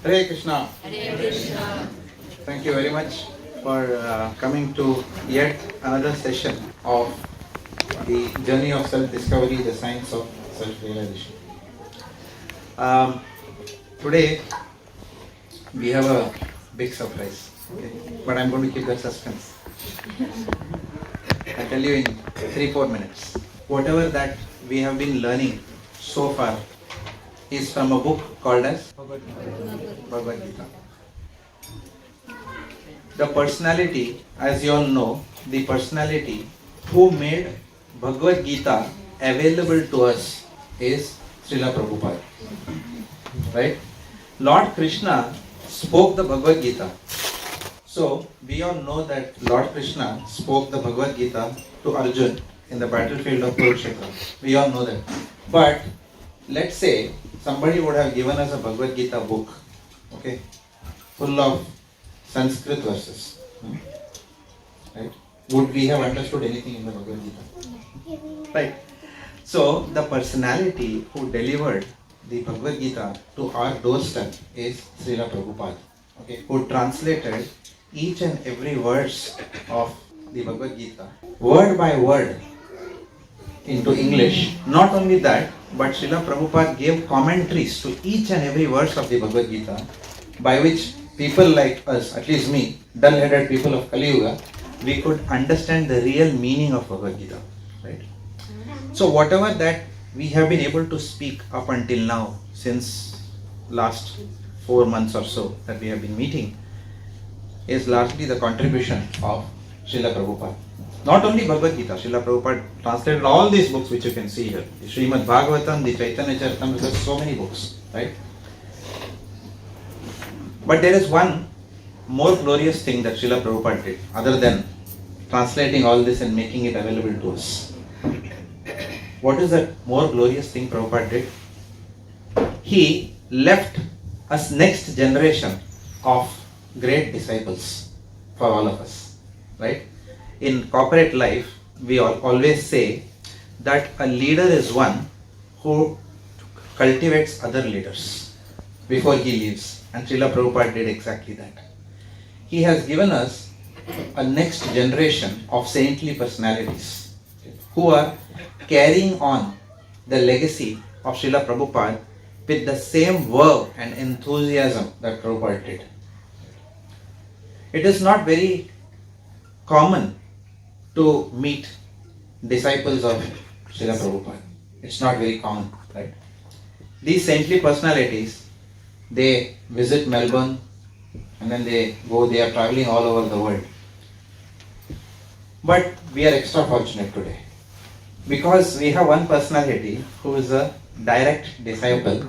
Hare Krishna. Hare Krishna. Thank you very much for coming to yet another session of the journey of self-discovery, the science of self-realization. Today we have a big surprise, okay? But I'm going to keep that suspense. I'll tell you in 3-4 minutes. Whatever that we have been learning so far is from a book called as Bhagavad Gita. The personality, as you all know, the personality who made Bhagavad Gita available to us is Srila Prabhupada. Right? Lord Krishna spoke the Bhagavad Gita. So, we all know that Lord Krishna spoke the Bhagavad Gita to Arjun in the battlefield of Kurukshetra. We all know that. But, let's say somebody would have given us a Bhagavad Gita book, okay, full of Sanskrit verses. Right? Would we have understood anything in the Bhagavad Gita? Right. So, the personality who delivered the Bhagavad Gita to our doorstep is Srila Prabhupada, okay, who translated each and every verse of the Bhagavad Gita, word by word, into English. Not only that, but Srila Prabhupada gave commentaries to each and every verse of the Bhagavad Gita, by which people like us, at least me, dull-headed people of Kali Yuga, we could understand the real meaning of Bhagavad Gita. Right? So whatever that we have been able to speak up until now, since last 4 months or so that we have been meeting, is largely the contribution of Srila Prabhupada. Not only Bhagavad Gita, Srila Prabhupada translated all these books which you can see here. The Srimad Bhagavatam, the Chaitanya Charitamrita, there's so many books, right? But there is one more glorious thing that Srila Prabhupada did, other than translating all this and making it available to us. What is that more glorious thing Prabhupada did? He left us next generation of great disciples for all of us, right? In corporate life, we always say that a leader is one who cultivates other leaders before he leaves. And Srila Prabhupada did exactly that. He has given us a next generation of saintly personalities who are carrying on the legacy of Srila Prabhupada with the same verve and enthusiasm that Prabhupada did. It is not very common to meet disciples of Srila Prabhupada. It's not very common, right? These saintly personalities, they visit Melbourne and then they are traveling all over the world. But we are extra fortunate today because we have one personality who is a direct disciple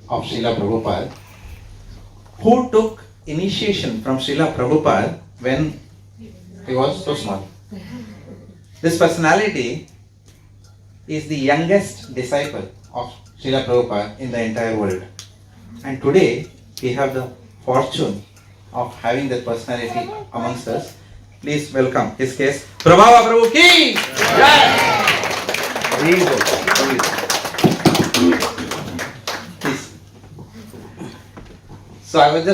of Srila Prabhupada, who took initiation from Srila Prabhupada when he was so small. This personality is the youngest disciple of Srila Prabhupada in the entire world. And today, we have the fortune of having that personality amongst us. Please welcome his case, Prabhava Prabhu ki Jai! Please. So I was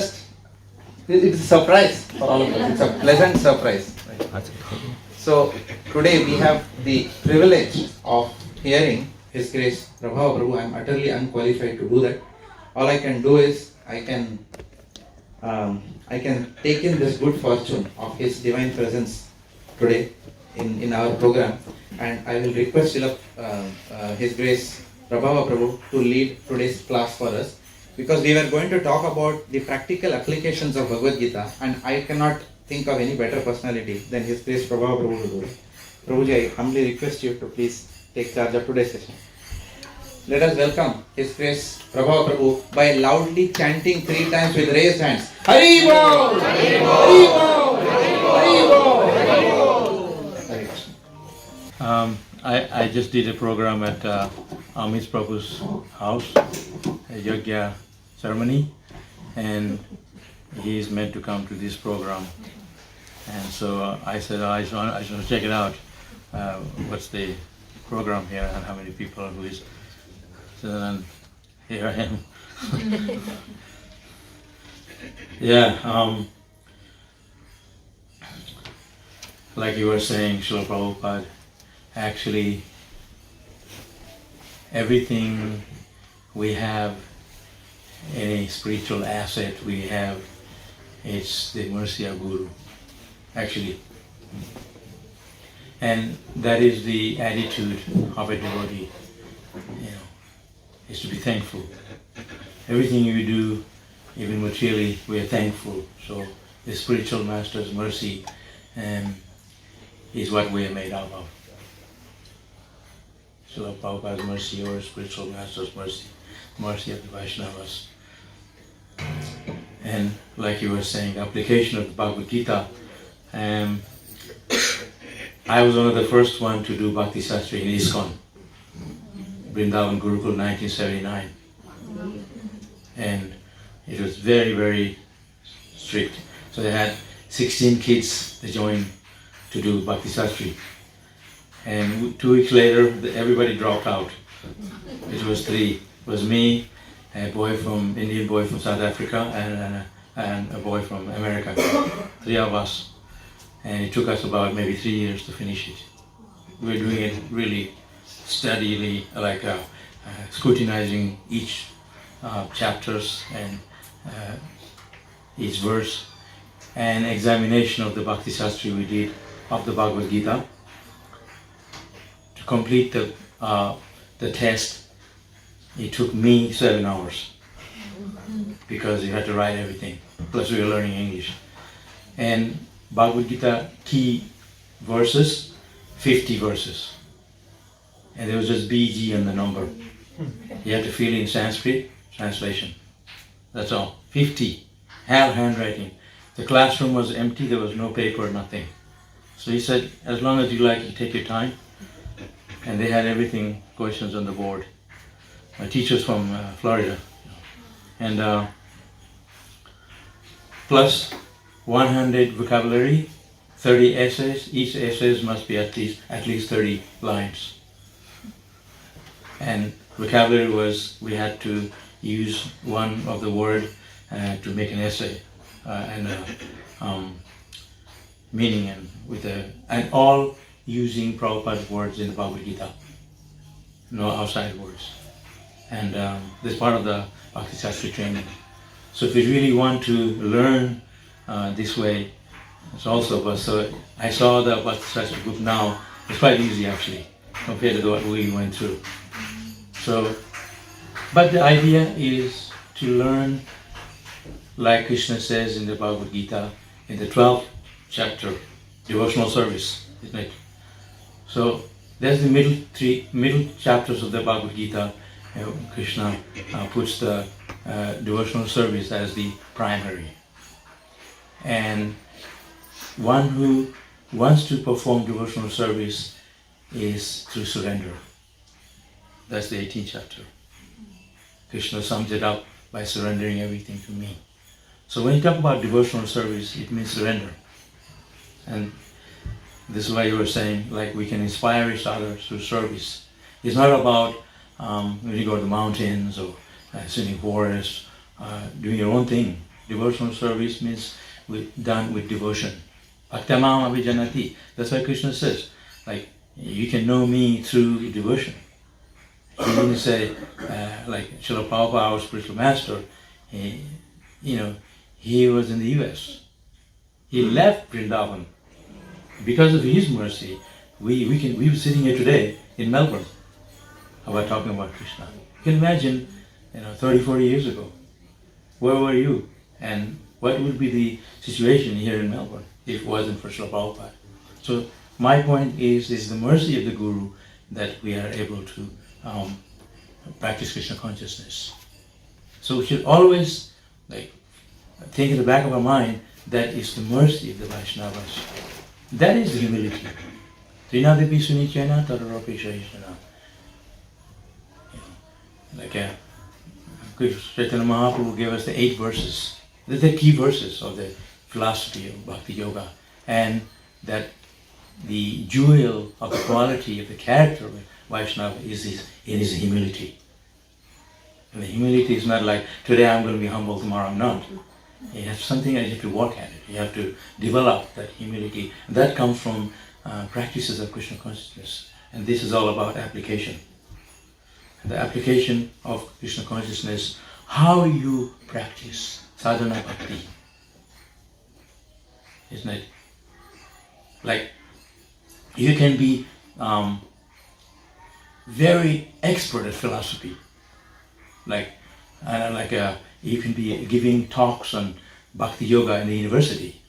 it's a surprise for all of us. It's a pleasant surprise. So today we have the privilege of hearing His Grace Prabhava Prabhu. I am utterly unqualified to do that. All I can do is I can take in this good fortune of His divine presence today in our program, and I will request His Grace Prabhava Prabhu to lead today's class for us, because we were going to talk about the practical applications of Bhagavad Gita, and I cannot think of any better personality than His Grace Prabhava Prabhu to do it. Prabhuji, I humbly request you to please take charge of today's session. Let us welcome His Grace Prabhava Prabhu by loudly chanting 3 times with raised hands. Hari Bol! Hari Bol! Hari Bol! Hari Bol! Hari Krishna. I just did a program at Amit Prabhu's house, a yajna ceremony, and he is meant to come to this program. And so I said, I just want to check it out. What's the program here and how many people, who is. So then here I am. Yeah, like you were saying, Srila Prabhupada, actually everything we have, any spiritual asset we have, it's the mercy of Guru, actually. And that is the attitude of a devotee, is to be thankful. Everything you do, even materially, we are thankful. So the spiritual master's mercy is what we are made out of. So Prabhupada's mercy or spiritual master's mercy, mercy of the Vaishnavas. And like you were saying, the application of the Bhagavad Gita, I was one of the first one to do Bhakti Sastri in ISKCON, Vrindavan Gurukul 1979. And it was very, very strict. So they had 16 kids that joined to do Bhakti Sastri. And 2 weeks later, everybody dropped out. It was 3. It was me, a boy from Indian boy from South Africa, and a boy from America. 3 of us. And it took us about maybe 3 years to finish it. We were doing it really steadily, like scrutinizing each chapters and each verse. And examination of the Bhakti Sastri we did of the Bhagavad Gita. To complete the test, it took me 7 hours because you had to write everything. Plus we were learning English. And Bhagavad Gita key verses, 50 verses. And there was just BG on the number. You have to fill in Sanskrit translation. That's all. 50. Handwriting. The classroom was empty, there was no paper, nothing. So he said, as long as you like, you take your time. And they had everything, questions on the board. My teacher's from Florida. And plus 100 vocabulary, 30 essays. Each essay must be at least 30 lines. And vocabulary was, we had to use one of the word to make an essay and meaning and all using Prabhupada's words in the Bhagavad Gita, no outside words. And this is part of the Bhakti Sastri training. So if you really want to learn this way, it's also, but so I saw the Bhakti Sastri book now, it's quite easy actually, compared to what we went through. So, but the idea is to learn, like Krishna says in the Bhagavad Gita, in the 12th chapter, devotional service, isn't it? So that's the middle chapters of the Bhagavad Gita. Krishna puts the devotional service as the primary. And one who wants to perform devotional service is through surrender. That's the 18th chapter. Krishna sums it up by surrendering everything to me. So when you talk about devotional service, it means surrender. And this is why you were saying, like, we can inspire each other through service. It's not about when you go to the mountains or sitting forests, doing your own thing. Devotional service means done with devotion. Bhaktamam abhijanati. That's why Krishna says, like, you can know me through devotion. He didn't say, like Srila Prabhupada, our spiritual master, he was in the US. He left Vrindavan. Because of his mercy, we were sitting here today in Melbourne about talking about Krishna. You can imagine, 30, 40 years ago, where were you? And what would be the situation here in Melbourne if it wasn't for Srila Prabhupada? So my point is the mercy of the Guru that we are able to practice Krishna consciousness. So we should always think in the back of our mind that is the mercy of the Vaishnavas. That is the humility. Trinadepi sunichena tararopi shahishana. Like Chaitanya Mahaprabhu gave us the 8 verses. They're the key verses of the philosophy of Bhakti Yoga. And that the jewel of the quality of the character of Vaishnava is his humility. And the humility is not like, today I'm going to be humble, tomorrow I'm not. It's something that you have to work at it. You have to develop that humility. And that comes from practices of Krishna consciousness. And this is all about application. And the application of Krishna consciousness, how you practice sadhana bhakti. Isn't it? Like, you can be very expert at philosophy. You can be giving talks on bhakti yoga in the university.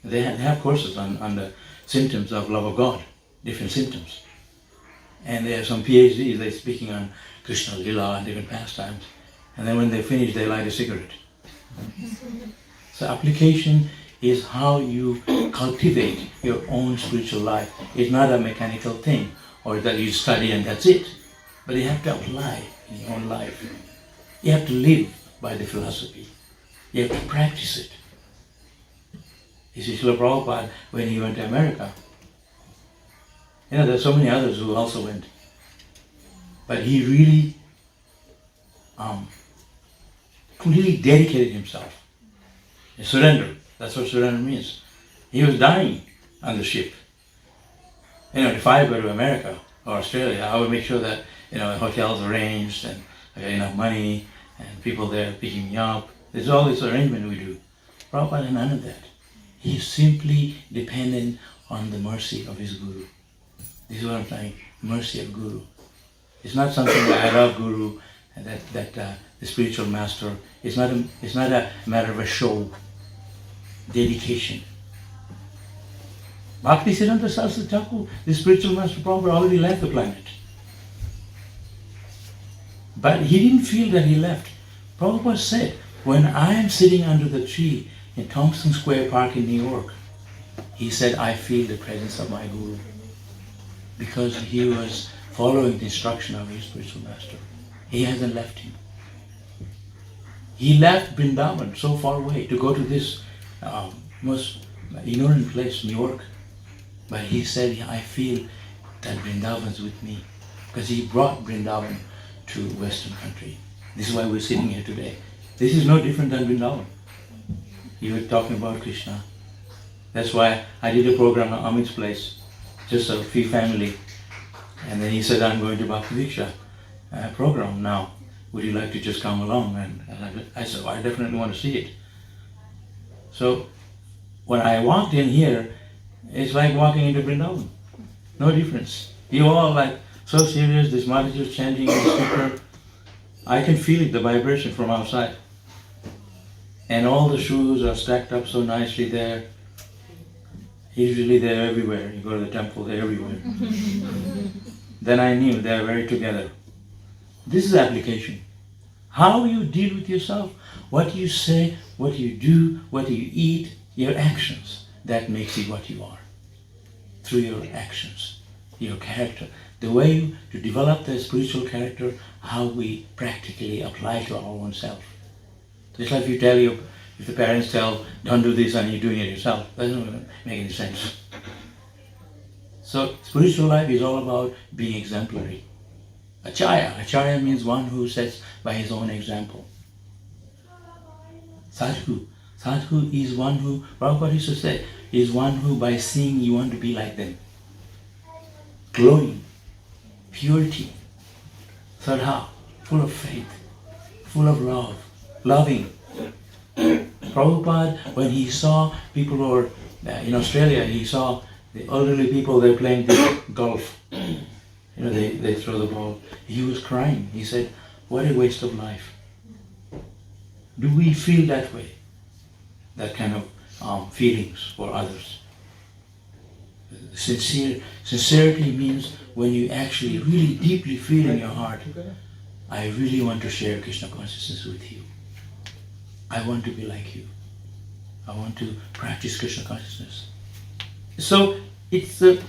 They have courses on the symptoms of love of God, different symptoms. And there are some PhDs, they're speaking on Krishna Lila and different pastimes. And then when they finish, they light a cigarette. So application is how you cultivate your own spiritual life. It's not a mechanical thing, or that you study and that's it. But you have to apply in your own life. You have to live by the philosophy. You have to practice it. You see, Srila Prabhupada, when he went to America, there's so many others who also went. But he really completely dedicated himself. He surrendered. That's what surrender means. He was dying on the ship. If I go to America or Australia, I would make sure that hotels arranged and I got enough money and people there picking me up. There's all this arrangement we do. Prabhupada had none of that. He simply depended on the mercy of his Guru. This is what I'm saying, mercy of Guru. It's not something that I love Guru and that the spiritual master. It's not a matter of a show. Dedication. Bhaktisiddhanta Saraswati Thakur, the spiritual master Prabhupada, already left the planet. But he didn't feel that he left. Prabhupada said, when I am sitting under the tree in Thompson Square Park in New York, he said, I feel the presence of my Guru. Because he was following the instruction of his spiritual master. He hasn't left him. He left Vrindavan so far away to go to this most ignorant place, New York. But he said, I feel that Vrindavan's with me. Because he brought Vrindavan to Western country. This is why we're sitting here today. This is no different than Vrindavan. You were talking about Krishna. That's why I did a program at Amit's place, just a free family. And then he said, I'm going to Bhakti Diksha program now. Would you like to just come along? And I said, I definitely want to see it. So when I walked in here, it's like walking into Vrindavan. No difference. You all like so serious, this Mataji is chanting in the speaker. I can feel it, the vibration from outside. And all the shoes are stacked up so nicely there. Usually they're everywhere. You go to the temple, they're everywhere. Then I knew they're very together. This is application. How you deal with yourself, what you say, what you do, what you eat, your actions, that makes you what you are. Through your actions, your character. The way to develop the spiritual character, how we practically apply to our own self. Just like if the parents tell, don't do this and you're doing it yourself, that doesn't make any sense. So spiritual life is all about being exemplary. Acharya means one who sets by his own example. Sadhu is one who, Prabhupada used to say, is one who by seeing you want to be like them. Glowing, purity, Sadha, full of faith, full of love, loving. Prabhupada, when he saw people who were in Australia, he saw the elderly people, they're playing the golf. They throw the ball. He was crying. He said, what a waste of life. Do we feel that way? That kind of feelings for others. Sincerity means when you actually really deeply feel in your heart, I really want to share Krishna consciousness with you. I want to be like you. I want to practice Krishna consciousness. So it's the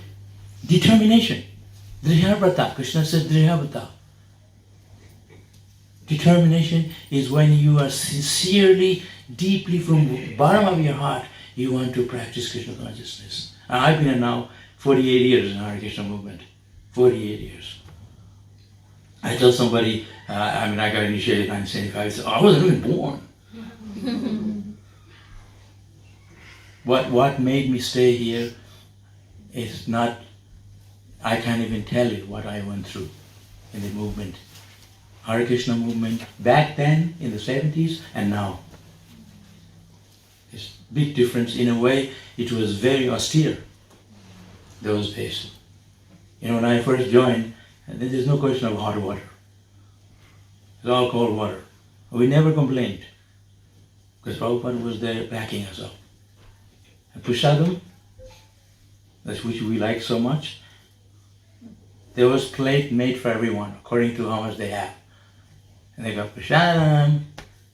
determination. Drihabrata. Krishna says Drihabrata. Determination is when you are sincerely, deeply from the bottom of your heart, you want to practice Krishna consciousness. And I've been now 48 years in Hare Krishna movement. 48 years. I tell somebody, I got initiated in 1975, I said, I wasn't even born. what made me stay here is not, I can't even tell you what I went through in the movement. Hare Krishna movement back then in the 70s and now. It's a big difference. In a way, it was very austere, those days. You know, when I first joined, there's no question of hot water. It's all cold water. We never complained because Prabhupada was there backing us up. And Prasadam, that's which we like so much, there was plate made for everyone according to how much they have. And they got Prasadam,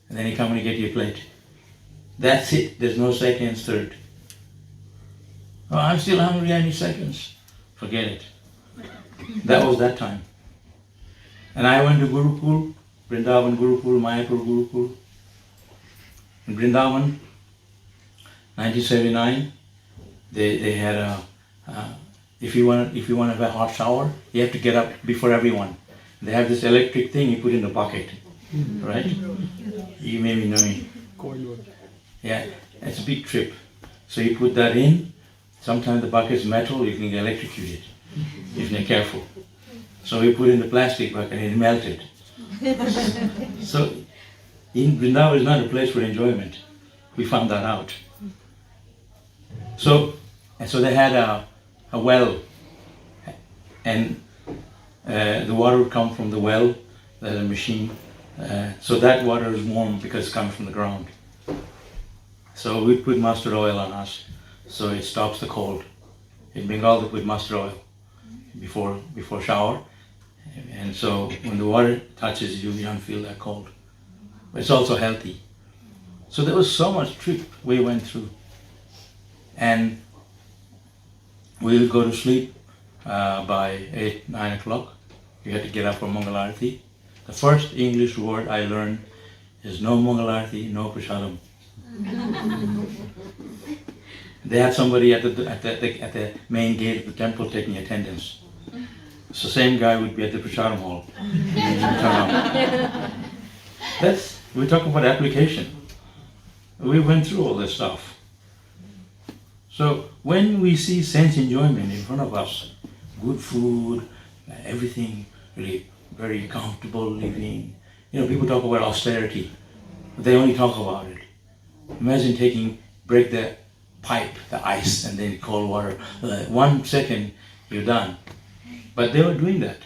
and then you come and get your plate. That's it. There's no seconds, third. Oh, I'm still hungry, I need seconds. Forget it. That was that time. And I went to Gurukul, Vrindavan Gurukul, Mayapur Gurukul. In Vrindavan, 1979, they had if you want to have a hot shower, you have to get up before everyone. They have this electric thing you put in the bucket, right? You may be knowing. Yeah, it's a big trip. So you put that in. Sometimes the bucket's metal, you can get electrocuted if you're not careful. So we put in the plastic bucket and it melted. So in Vrindavan is not a place for enjoyment. We found that out. So they had a well, and the water would come from the well, the machine. So that water is warm because it comes from the ground. So we put mustard oil on us, so it stops the cold. In Bengal they put mustard oil before shower, and so when the water touches you, you don't feel that cold. But it's also healthy. So there was so much trip we went through, and we would go to sleep by 8, 9 o'clock. You had to get up for Mangalarti. The first English word I learned is no Mangalarti, no Prasadam. They had somebody at the main gate of the temple taking attendance. So the same guy would be at the Prasadam hall. We're talking about application. We went through all this stuff. So when we see sense enjoyment in front of us, good food, everything really very comfortable living. You know, people talk about austerity, but they only talk about it. Imagine break the pipe, the ice, and then cold water. 1 second, you're done. But they were doing that.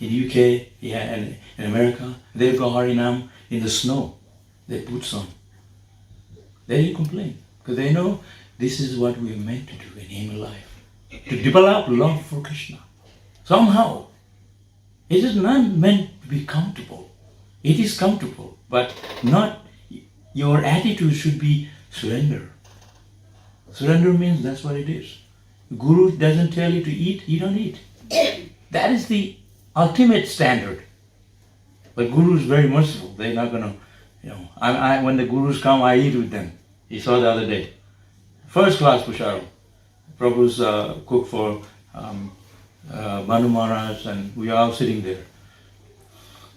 In UK, and in America, they go Harinam in the snow. They boots on. They didn't complain, because they know this is what we are meant to do in human life. To develop love for Krishna. Somehow, it is not meant to be comfortable. It is comfortable, but not. Your attitude should be surrender. Surrender means that's what it is. Guru doesn't tell you to eat, you don't eat. That is the ultimate standard. But Guru is very merciful. They're not going to, when the Gurus come, I eat with them. You saw the other day. First class Pusharo. Prabhu's cook for Manu Maharaj, and we are all sitting there.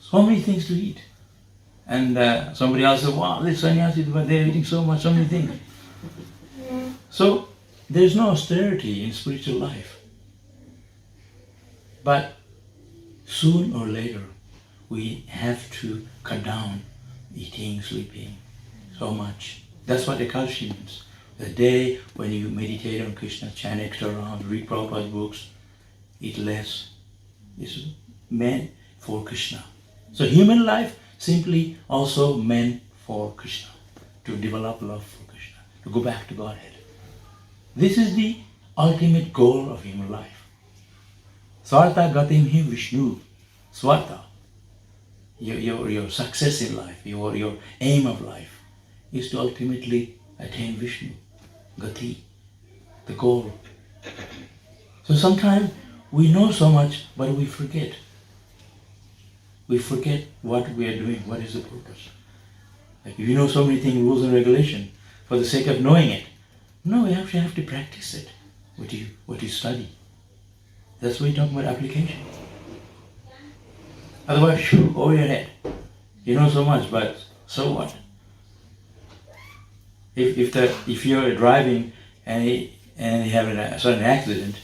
So many things to eat. And somebody else said, wow, this sannyasi, they're eating so many things. So there's no austerity in spiritual life. But soon or later, we have to cut down eating, sleeping, so much. That's what Ekadashi means. The day when you meditate on Krishna, chant extra rounds, read Prabhupada's books, eat less. It's meant for Krishna. So human life simply also meant for Krishna, to develop love for Krishna, to go back to Godhead. This is the ultimate goal of human life. Swartha gatim hi Vishnu. Swartha, your success in life, your aim of life, is to ultimately attain Vishnu, Gati, the goal. So sometimes we know so much, but we forget. We forget what we are doing, what is the purpose. Like if you know so many things, rules and regulations, for the sake of knowing it. No, you actually have to practice it, what you study. That's why we talk about application. Otherwise, over your head. You know so much, but so what? If you're driving and he had a sudden accident,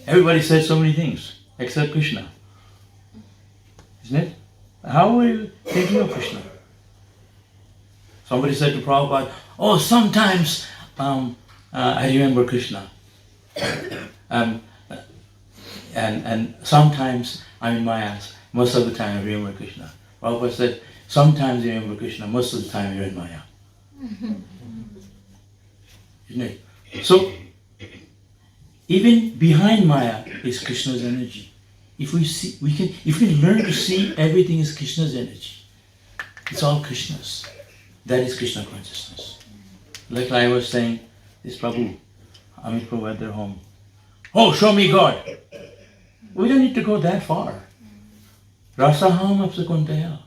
everybody said so many things except Krishna. Isn't it? How were you thinking of Krishna? Somebody said to Prabhupada, oh, sometimes I remember Krishna. And sometimes I'm in Maya. Most of the time I remember Krishna. Prabhupada said, sometimes you remember Krishna, most of the time you're in Maya. Isn't it? So, even behind Maya is Krishna's energy. If we learn to see everything as Krishna's energy, it's all Krishna's. That is Krishna consciousness. Like I was saying, this Prabhu, Amit Prabhu at their home. Oh, show me God. We don't need to go that far. Rasaham apsakuntaya.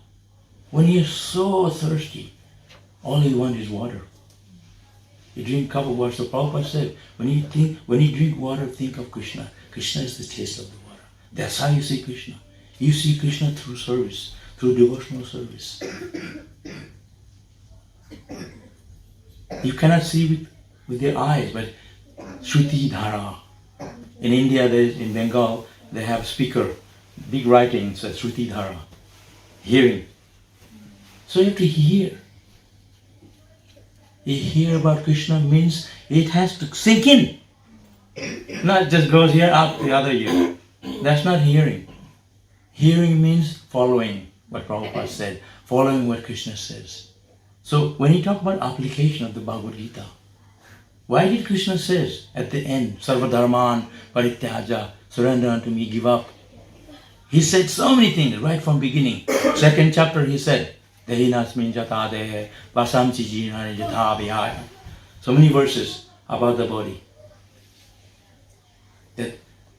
When he is so thirsty, all he wants is water. You drink a cup of water. So Prabhupada said, when you drink water, think of Krishna. Krishna is the taste of the water. That's how you see Krishna. You see Krishna through service, through devotional service. You cannot see with your eyes, but Shruti Dhara. In India, in Bengal, they have speaker, big writing says Shruti Dhara, hearing. So you have to hear. You hear about Krishna means it has to sink in. Not just goes here, up the other ear. That's not hearing. Hearing means following what Prabhupada said, following what Krishna says. So when he talked about application of the Bhagavad Gita, why did Krishna says at the end, Sarva Dharman Parityaja, surrender unto me, give up? He said so many things right from beginning. Second chapter he said, Dehinasmin jata dehe, vasam chijinane jata vihaya. So many verses about the body.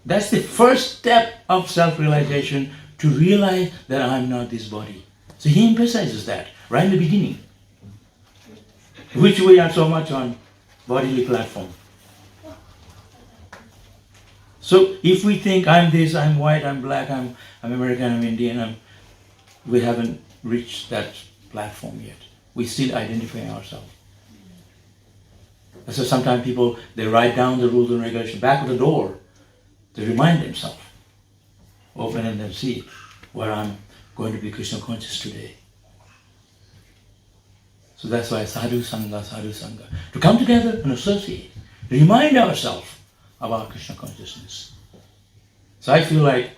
That's the first step of self-realization, to realize that I'm not this body. So he emphasizes that right in the beginning, which we are so much on bodily platform. So if we think I'm this, I'm white, I'm black, I'm American, I'm Indian, we haven't reached that platform yet. We still identify ourselves. So sometimes people, they write down the rules and regulations back of the door to remind themselves. Open and then see where I'm going to be Krishna conscious today. So that's why sadhu sangha. To come together and associate, remind ourselves about Krishna consciousness. So I feel like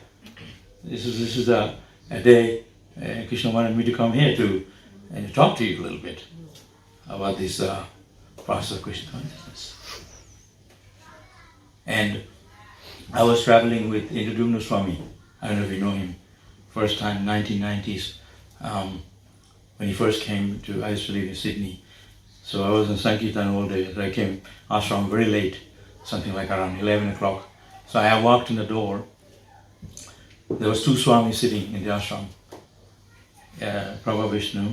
this is a day Krishna wanted me to come here to talk to you a little bit about this process of Krishna consciousness. And I was traveling with Indradumna Swami. I don't know if you know him. First time, 1990s. When he first came to, I used to live in Sydney. So I was in Sankirtan all day. I came ashram very late, something like around 11 o'clock. So I walked in the door. There was two Swamis sitting in the ashram. Prabhu Vishnu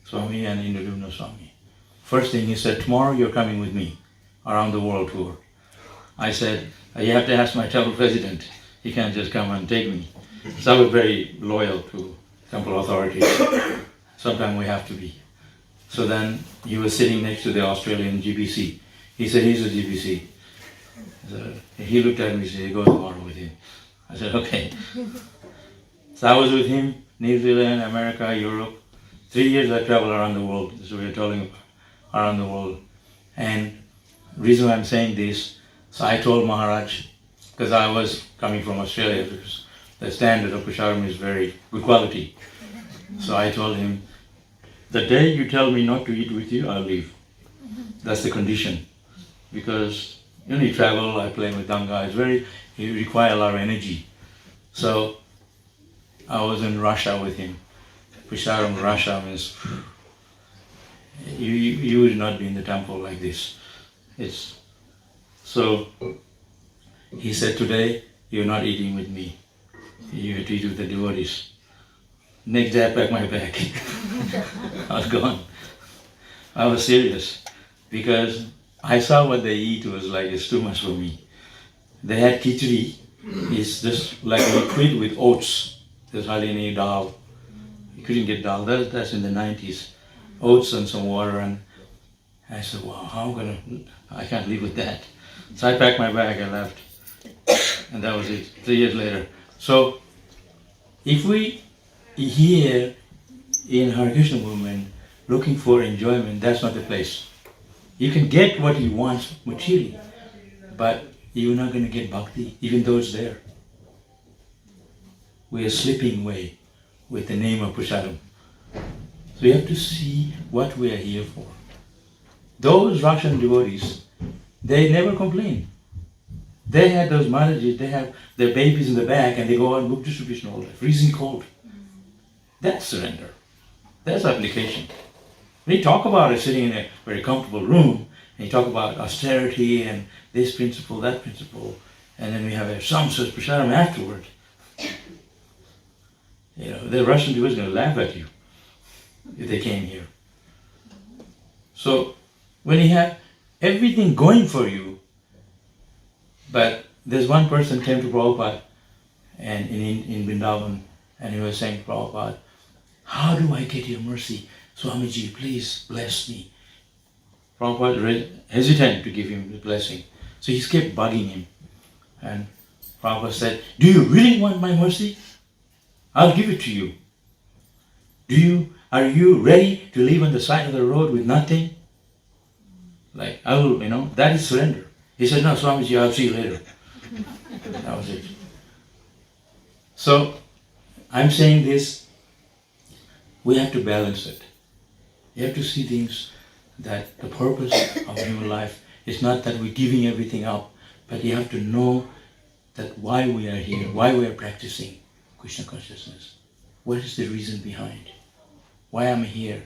Swami and Indradumna Swami. First thing he said, tomorrow you're coming with me around the world tour. I said, you have to ask my temple president. He can't just come and take me. So I was very loyal to temple authorities. Sometimes we have to be. So then he was sitting next to the Australian GBC. He said, he's a GBC. So he looked at me and said, he goes to water with him. I said, okay. So I was with him, New Zealand, America, Europe. 3 years I traveled around the world. This is what we're telling about, around the world. And the reason why I'm saying this, so I told Maharaj, because I was coming from Australia, because the standard of Prasharam is very good quality. So I told him, the day you tell me not to eat with you, I'll leave. That's the condition. Because you travel, I play with Danga, you require a lot of energy. So I was in Russia with him. Prasharam Russia means, you would not be in the temple like this. So he said, today you're not eating with me. You have to eat with the devotees. Next day I packed my bag. I was gone. I was serious because I saw what they eat was like, it's too much for me. They had khichdi. It's just like liquid with oats. There's hardly any dal. You couldn't get dal. That's in the 90s. Oats and some water And I said, wow, I can't live with that. So I packed my bag, I left. And that was it, 3 years later. So, if we here in Hare Krishna movement looking for enjoyment, that's not the place. You can get what you want materially, but you're not going to get bhakti, even though it's there. We are slipping away with the name of prasadam. So you have to see what we are here for. Those Russian devotees, they never complain. They had those Maharajas, they have their babies in the back and they go on book distribution all day, freezing cold. That's surrender. That's application. We talk about it sitting in a very comfortable room, and you talk about austerity and this principle, that principle, and then we have a samsas prasadam afterward. You know, the Russian devotees are going to laugh at you if they came here. So, when you have everything going for you, but there's one person came to Prabhupada and in Vrindavan, and he was saying, Prabhupada, how do I get your mercy? Swamiji, please bless me. Prabhupada was hesitant to give him the blessing. So he kept bugging him. And Prabhupada said, do you really want my mercy? I'll give it to you. Are you ready to live on the side of the road with nothing? Like, I will, that is surrender. He said, no, Swamiji, I'll see you later. That was it. So, I'm saying this, we have to balance it. You have to see things that the purpose of human life is not that we're giving everything up, but you have to know that why we are here, why we are practicing Krishna consciousness. What is the reason behind? Why am I here?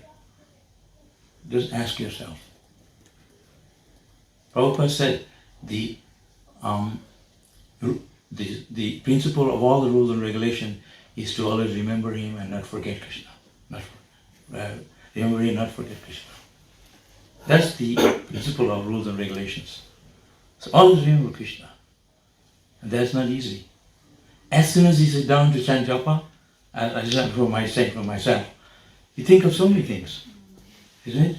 Just ask yourself. Prabhupada said the principle of all the rules and regulation is to always remember him and not forget Krishna. Remember him, not forget Krishna. That's the principle of rules and regulations. So always remember Krishna. And that's not easy. As soon as you sit down to chant japa, I just for myself, you think of so many things, isn't it?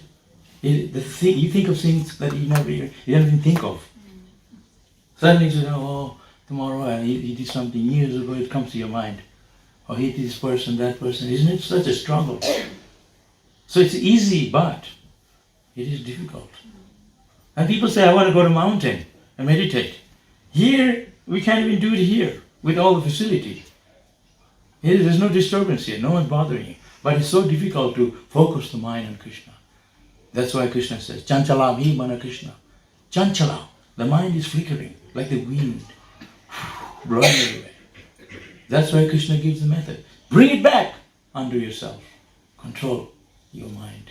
You think of things that you don't even think of. Suddenly you say, oh, tomorrow he did something years ago, it comes to your mind. Or he did this person, that person. Isn't it such a struggle? So it's easy, but it is difficult. And people say, I want to go to a mountain and meditate. Here, we can't even do it here with all the facility. Here, there's no disturbance here, no one's bothering you. But it's so difficult to focus the mind on Krishna. That's why Krishna says, Chanchalam hi mana Krishna. Chanchalam. The mind is flickering like the wind, blowing everywhere. That's why Krishna gives the method. Bring it back under yourself. Control your mind.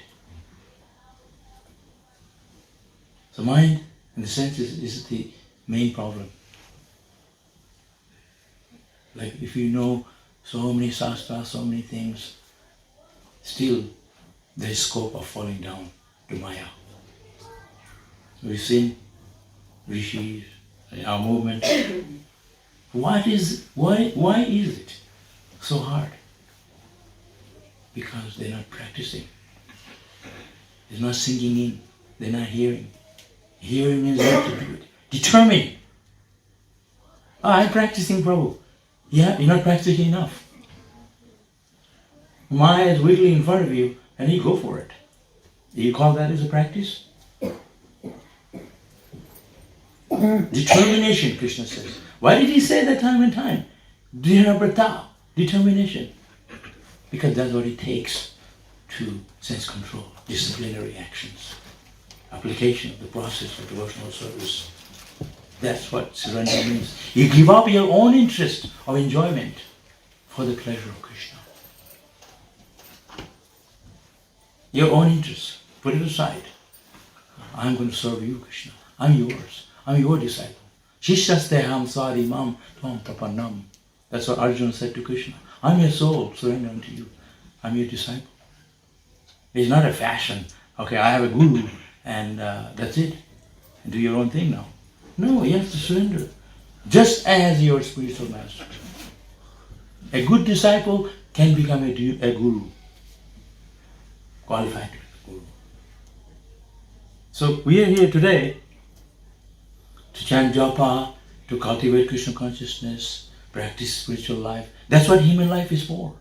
So mind, in the sense, is the main problem. Like if you know so many shastras, so many things, still there is scope of falling down to Maya. We've seen rishis, our movement. Why is it so hard? Because they're not practicing. They're not sinking in. They're not hearing. Hearing means you have to do it. Determine. I'm practicing, Prabhu. Yeah, you're not practicing enough. Maya is wiggling in front of you and you go for it. Do you call that as a practice? Determination, Krishna says. Why did he say that time and time? Dhirabrata, determination. Because that's what it takes to sense control, disciplinary actions, application of the process of devotional service. That's what surrender means. You give up your own interest of enjoyment for the pleasure of Krishna. Your own interest, put it aside. I'm going to serve you, Krishna. I'm yours. I'm your disciple. Shishasteham sadimam tvam prapannam. That's what Arjuna said to Krishna. I'm your soul, surrender unto you. I'm your disciple. It's not a fashion. Okay, I have a guru and that's it. Do your own thing now. No, you have to surrender. Just as your spiritual master. A good disciple can become a guru. Qualified guru. So we are here today to chant japa, to cultivate Krishna consciousness, practice spiritual life. That's what human life is for.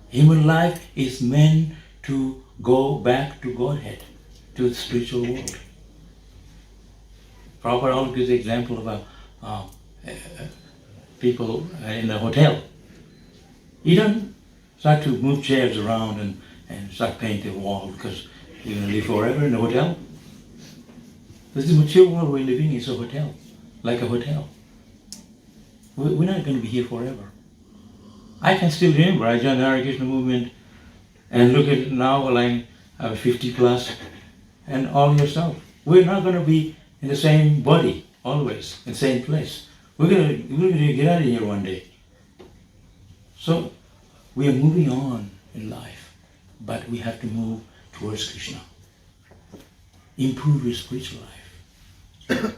Human life is meant to go back to Godhead, to the spiritual world. Prabhupada always gives the example of people in a hotel. You don't start to move chairs around and start painting the wall because you're going to live forever in a hotel. This is the material world we're living in, is a hotel, like a hotel. We're not going to be here forever. I can still remember, I joined the Hare Krishna movement and look at it now, like I'm 50 plus, and all yourself. We're not going to be in the same body always, in the same place. We're going to get out of here one day. So we are moving on in life, but we have to move towards Krishna. Improve your spiritual life.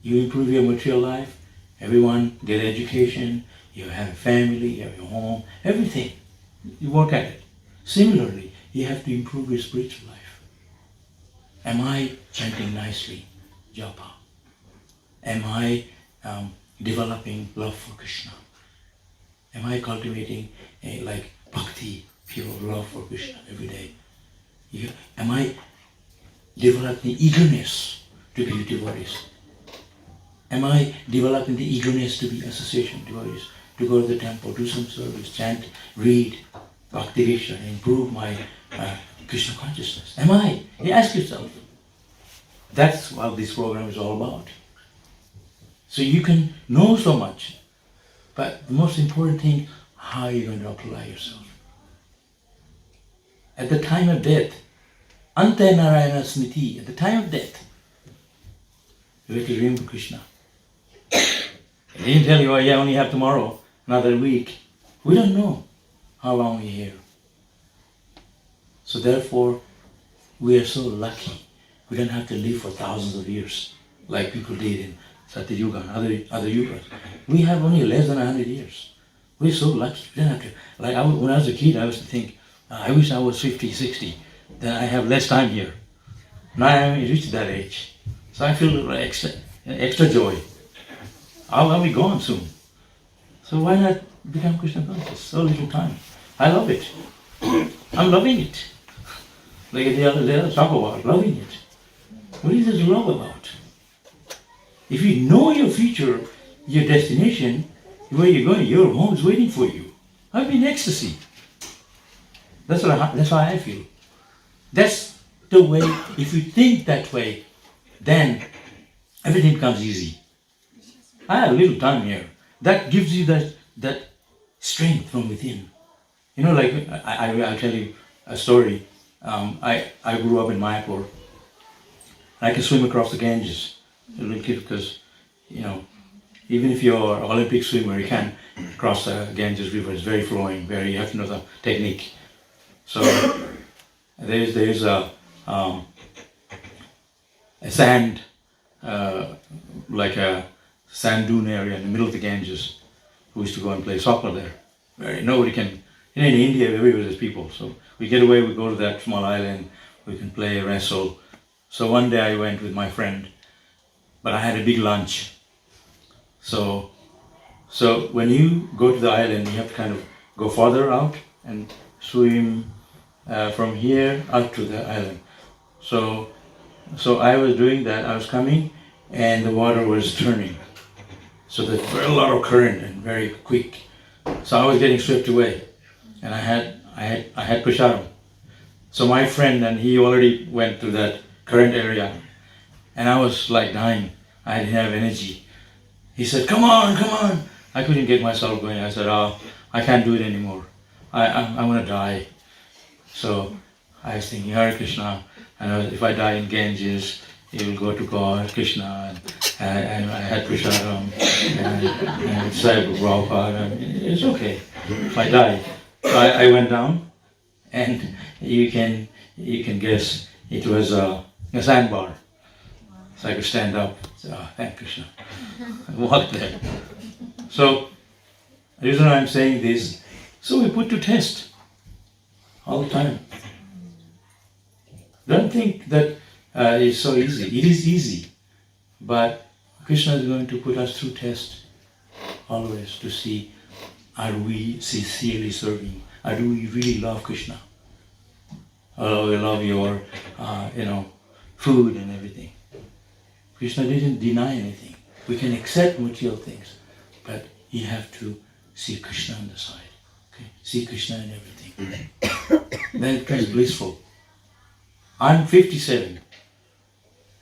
You improve your material life, everyone get education, you have a family, you have your home, everything. You work at it. Similarly, you have to improve your spiritual life. Am I chanting nicely, japa? Am I developing love for Krishna? Am I cultivating like bhakti, pure love for Krishna every day? Am I developing eagerness to be with devotees? Am I developing the eagerness to be association with devotees, to go to the temple, do some service, chant, read, bhakti Krishna, improve my Krishna consciousness? Am I? You ask yourself. That's what this program is all about. So you can know so much, but the most important thing, how are you going to apply yourself? At the time of death, Ante Narayana Smriti, at the time of death, you have to remember Krishna. He didn't tell you, oh yeah, only have tomorrow, another week. We don't know how long we're here. So therefore, we are so lucky. We don't have to live for thousands of years like people did in Satya Yuga and other yugas. We have only less than 100 years. We're so lucky. We don't have to, like when I was a kid, I used to think, I wish I was 50, 60, then I have less time here. Now I haven't reached that age. So I feel extra joy. I'll be gone soon. So why not become Krishna conscious? So little time. I love it. I'm loving it. Like the other talk about, loving it. What is there to love about? If you know your future, your destination, where you're going, your home is waiting for you. I'll be in ecstasy. That's how I feel. That's the way, if you think that way, then everything becomes easy. I have a little time here. That gives you that strength from within. You know, like I'll tell you a story. I grew up in Mayapur. I can swim across the Ganges, a little kid, because, you know, even if you're an Olympic swimmer, you can't cross the Ganges River. It's very flowing, you have to know the technique. So there's a sand, like a sand dune area in the middle of the Ganges. We used to go and play soccer there. Nobody can, in India, everywhere there's people. So we get away, we go to that small island, we can play, wrestle. So one day I went with my friend, but I had a big lunch. So when you go to the island, you have to kind of go farther out and swim from here out to the island. So I was doing that. I was coming, and the water was turning. So there's a lot of current and very quick. So I was getting swept away, and I had prasharam. So my friend, and he already went to that current area, and I was like dying. I didn't have energy. He said, come on. I couldn't get myself going. I said, oh, I can't do it anymore. I'm going to die. So I was thinking, Hare Krishna, and if I die in Ganges, he will go to God, Krishna, and I had Prasharam, and Sai Prabhupada, and it's okay if I die. So I went down, and you can guess it was a sandbar. So I could stand up, say, oh, thank Krishna, and walk there. So the reason I'm saying this, so we put to test all the time. Don't think that it's so easy. It is easy, but Krishna is going to put us through test always to see, are we sincerely serving? Or do we really love Krishna? Or we love your, food and everything. Krishna didn't deny anything. We can accept material things, but you have to see Krishna on the side. Okay? See Krishna in everything. Then it becomes blissful. I'm 57.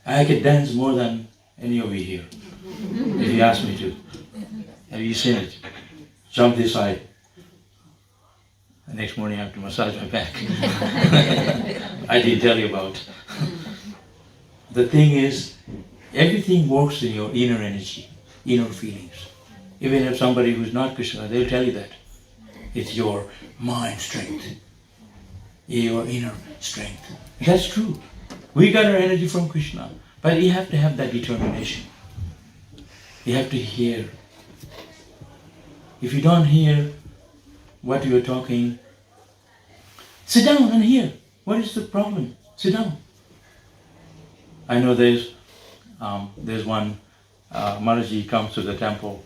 I can dance more than any of you here. If you ask me to. Have you seen it? Jump this side. The next morning I have to massage my back. I didn't tell you about. The thing is, everything works in your inner energy, inner feelings. Even if somebody who's not Krishna, they'll tell you that. It's your mind strength, your inner strength. That's true. We got our energy from Krishna, but you have to have that determination. You have to hear. If you don't hear what you're talking, sit down and hear. What is the problem? Sit down. I know there's one Maharaji comes to the temple.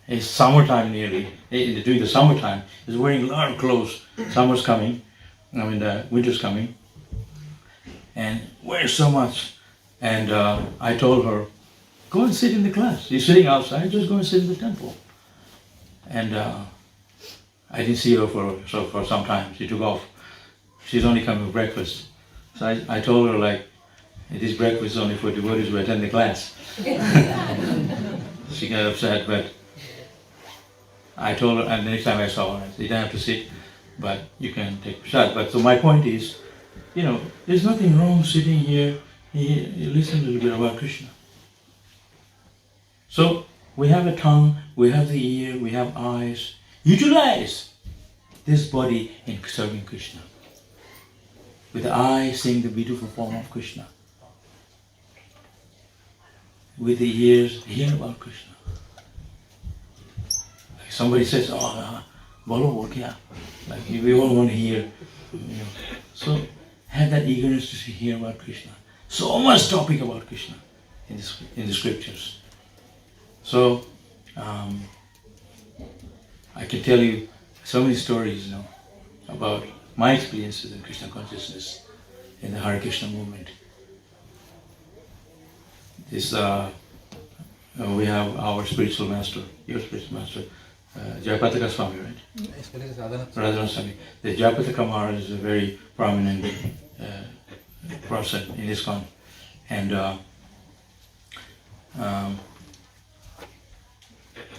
It's summertime nearly. During the summertime, he's wearing a lot of clothes. Summer's coming. The winter's coming. And wears so much. And I told her, go and sit in the class. You're sitting outside, just go and sit in the temple. And I didn't see her for some time. She took off. She's only coming for breakfast. So I told her, this breakfast is only for devotees who attend the class. She got upset, but I told her, and the next time I saw her, I said, you don't have to sit, but you can take a shot. But so my point is, there's nothing wrong sitting here. You listen a little bit about Krishna. So we have a tongue, we have the ear, we have eyes. Utilize this body in serving Krishna. With the eye, seeing the beautiful form of Krishna. With the ears, hear about Krishna. Like somebody says, bolo kya? Like we all want to hear. So have that eagerness to hear about Krishna. So much topic about Krishna in the scriptures. So I can tell you so many stories, about my experiences in Krishna consciousness in the Hare Krishna movement. This we have our spiritual master, your spiritual master, Jayapataka Swami, right? Radhanath Swami. The Jayapataka Maharaj is a very prominent person in ISKCON. And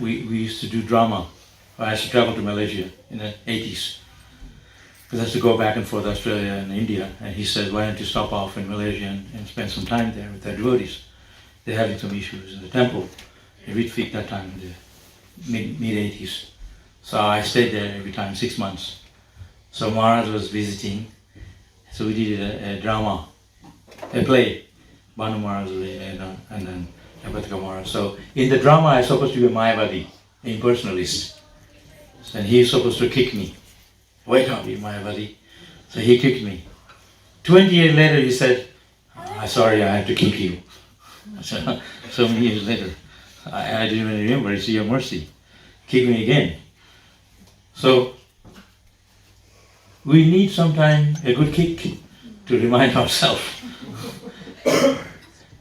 we used to do drama. I used to travel to Malaysia in the 80s. Because I used to go back and forth to Australia and India. And he said, why don't you stop off in Malaysia and spend some time there with their devotees? They're having some issues in the temple. In Ritwik that time in the mid-80s. So I stayed there every time, 6 months. So Maharaj was visiting. So we did a drama, a play. Banu Maharaj and then Jayapataka Maharaj. So in the drama I was supposed to be a Mayavadi, impersonalist. And he's supposed to kick me. Wake up, you Mayavadi. So he kicked me. 20 years later he said, sorry, I have to kick you. So many years later. I didn't even remember, it's your mercy. Kick me again. So we need sometimes a good kick to remind ourselves.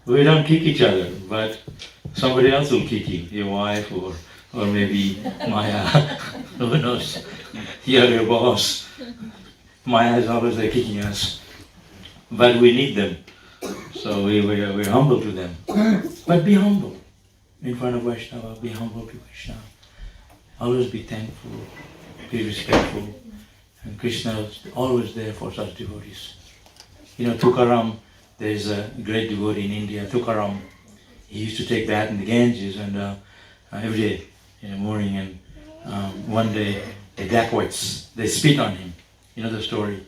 We don't kick each other, but somebody else will kick you, your wife or maybe Maya, who knows, you're your boss. Maya is always there kicking us, but we need them, so we're humble to them. But be humble in front of Vaishnava, be humble to Krishna. Always be thankful, be respectful, and Krishna is always there for such devotees. Tukaram, there is a great devotee in India, Tukaram. He used to take bath in the Ganges and every day in the morning, and one day the dacoits, they spit on him. You know the story?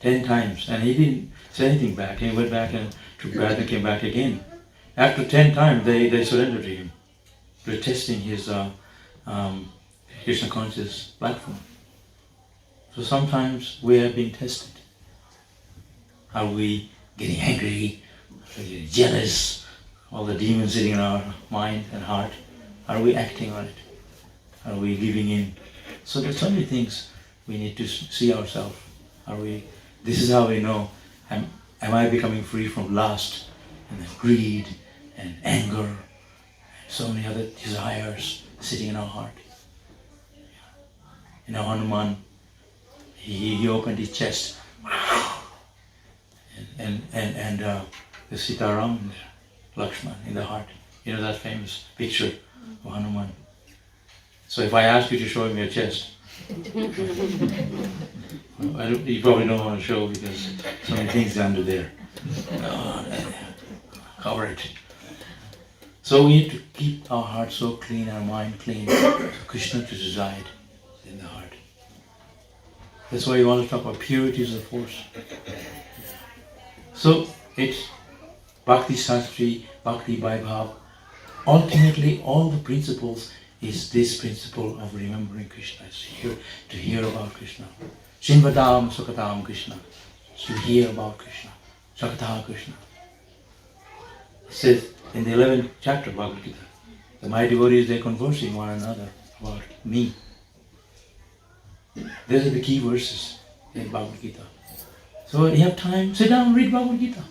10 times, and he didn't say anything back. He went back and took bath and came back again. After 10 times, they surrendered to him. They're testing his Krishna conscious platform. So sometimes we have been tested. Are we getting angry, getting jealous, all the demons sitting in our mind and heart? Are we acting on it? Are we giving in? So there's so many things we need to see ourselves. This is how we know, am I becoming free from lust and then greed and anger and so many other desires sitting in our heart. Hanuman, he opened his chest and the Sitaram, Lakshman in the heart. That famous picture of Hanuman. So if I ask you to show him your chest, you probably don't want to show because so many things are under there. Cover it. So we need to keep our heart so clean, our mind clean, for Krishna to reside in the heart. That's why you want to talk about purity as a force. So it's Bhakti Sastri, Bhakti Vaibhav. Ultimately, all the principles is this principle of remembering Krishna. It's here to hear about Krishna. Shinvadam Sukatam Krishna. To hear about Krishna. Sakata Krishna. It says in the 11th chapter of Bhagavad Gita, my devotees, they're conversing one another about me. Those are the key verses in Bhagavad Gita. So when you have time, sit down and read Bhagavad Gita.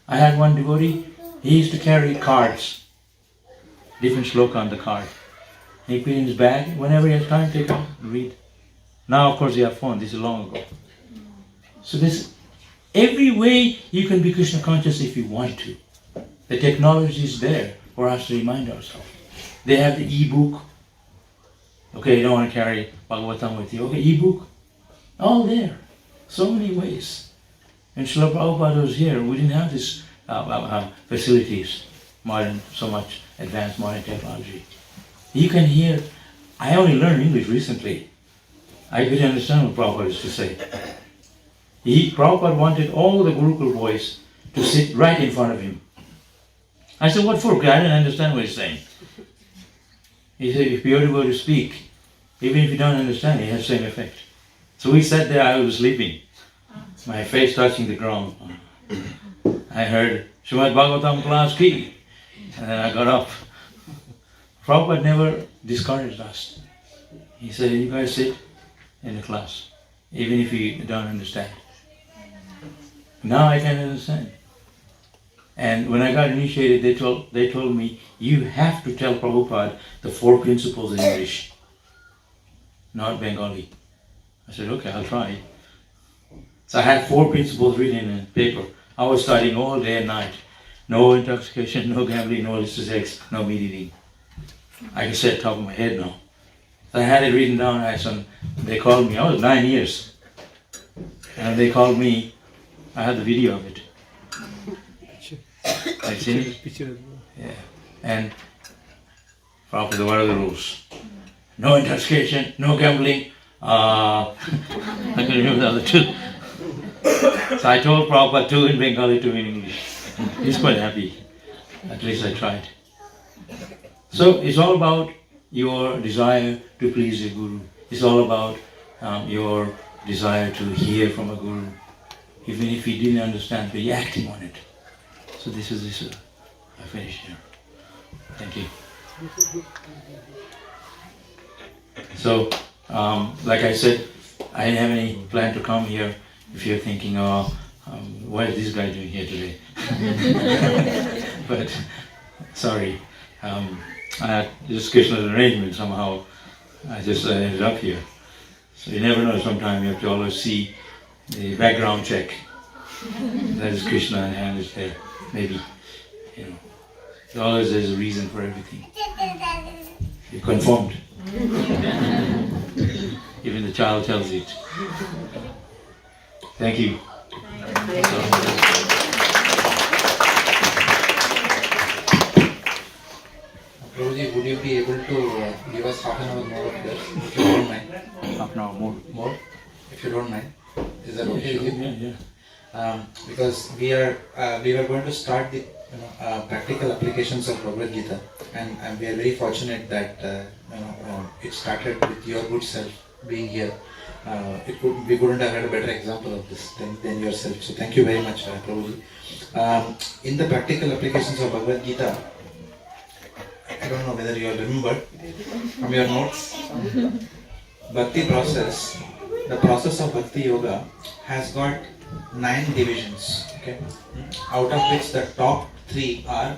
I had one devotee, he used to carry cards, different shloka on the card. He put it in his bag, whenever he has time, take out and read. Now of course you have phone, this is long ago. So this, every way you can be Krishna conscious if you want to. The technology is there for us to remind ourselves. They have the e-book. Okay, you don't want to carry Bhagavatam with you. Okay, e-book. All there. So many ways. And Srila Prabhupada was here. We didn't have this facilities, so much advanced modern technology. You can hear, I only learned English recently. I couldn't understand what Prabhupada used to say. Prabhupada wanted all the Gurukul boys to sit right in front of him. I said, what for? Because I didn't understand what he's saying. He said, if you're able to speak, even if you don't understand, it has the same effect. So we sat there, I was sleeping. My face touching the ground. I heard, Srimad Bhagavatam class ki. And then I got up. Prabhupada never discouraged us. He said, you guys sit in the class, even if you don't understand. Now I can understand. And when I got initiated, they told me, you have to tell Prabhupada the 4 principles in English, not Bengali. I said, okay, I'll try. So I had 4 principles written in paper. I was studying all day and night. No intoxication, no gambling, no illicit sex, no meat eating. I can say it top of my head now. So I had it written down. They called me. I was 9 years. And they called me. I had the video of it. Have you seen it? Yeah. And Prabhupada, what are the rules? No intoxication, no gambling. I can remember the other 2. So I told Prabhupada 2 in Bengali, 2 in English. He's quite happy. At least I tried. So it's all about your desire to please the Guru. It's all about your desire to hear from a Guru. Even if he didn't understand, but you're acting on it. So this is I finished here. Thank you. So, like I said, I didn't have any plan to come here. If you're thinking, what is this guy doing here today? But, sorry. I had just Krishna's arrangement somehow. I just ended up here. So you never know, sometimes you have to always see the background check. That is Krishna and hand is there. Maybe, always there's a reason for everything. You're conformed. Even the child tells it. Thank you. Prabhuji, would you be able to give us half an hour more of this, if you don't mind? Half an hour more. More, if you don't mind. Is that okay with you? Yeah. Because we were going to start the practical applications of Bhagavad Gita, and we are very fortunate that it started with your good self being here. We couldn't have had a better example of this than yourself. So thank you very much, Prabhuji. In the practical applications of Bhagavad Gita, I don't know whether you all remember from your notes, Bhakti process, the process of Bhakti Yoga has got 9 divisions, okay? Out of which the top 3 are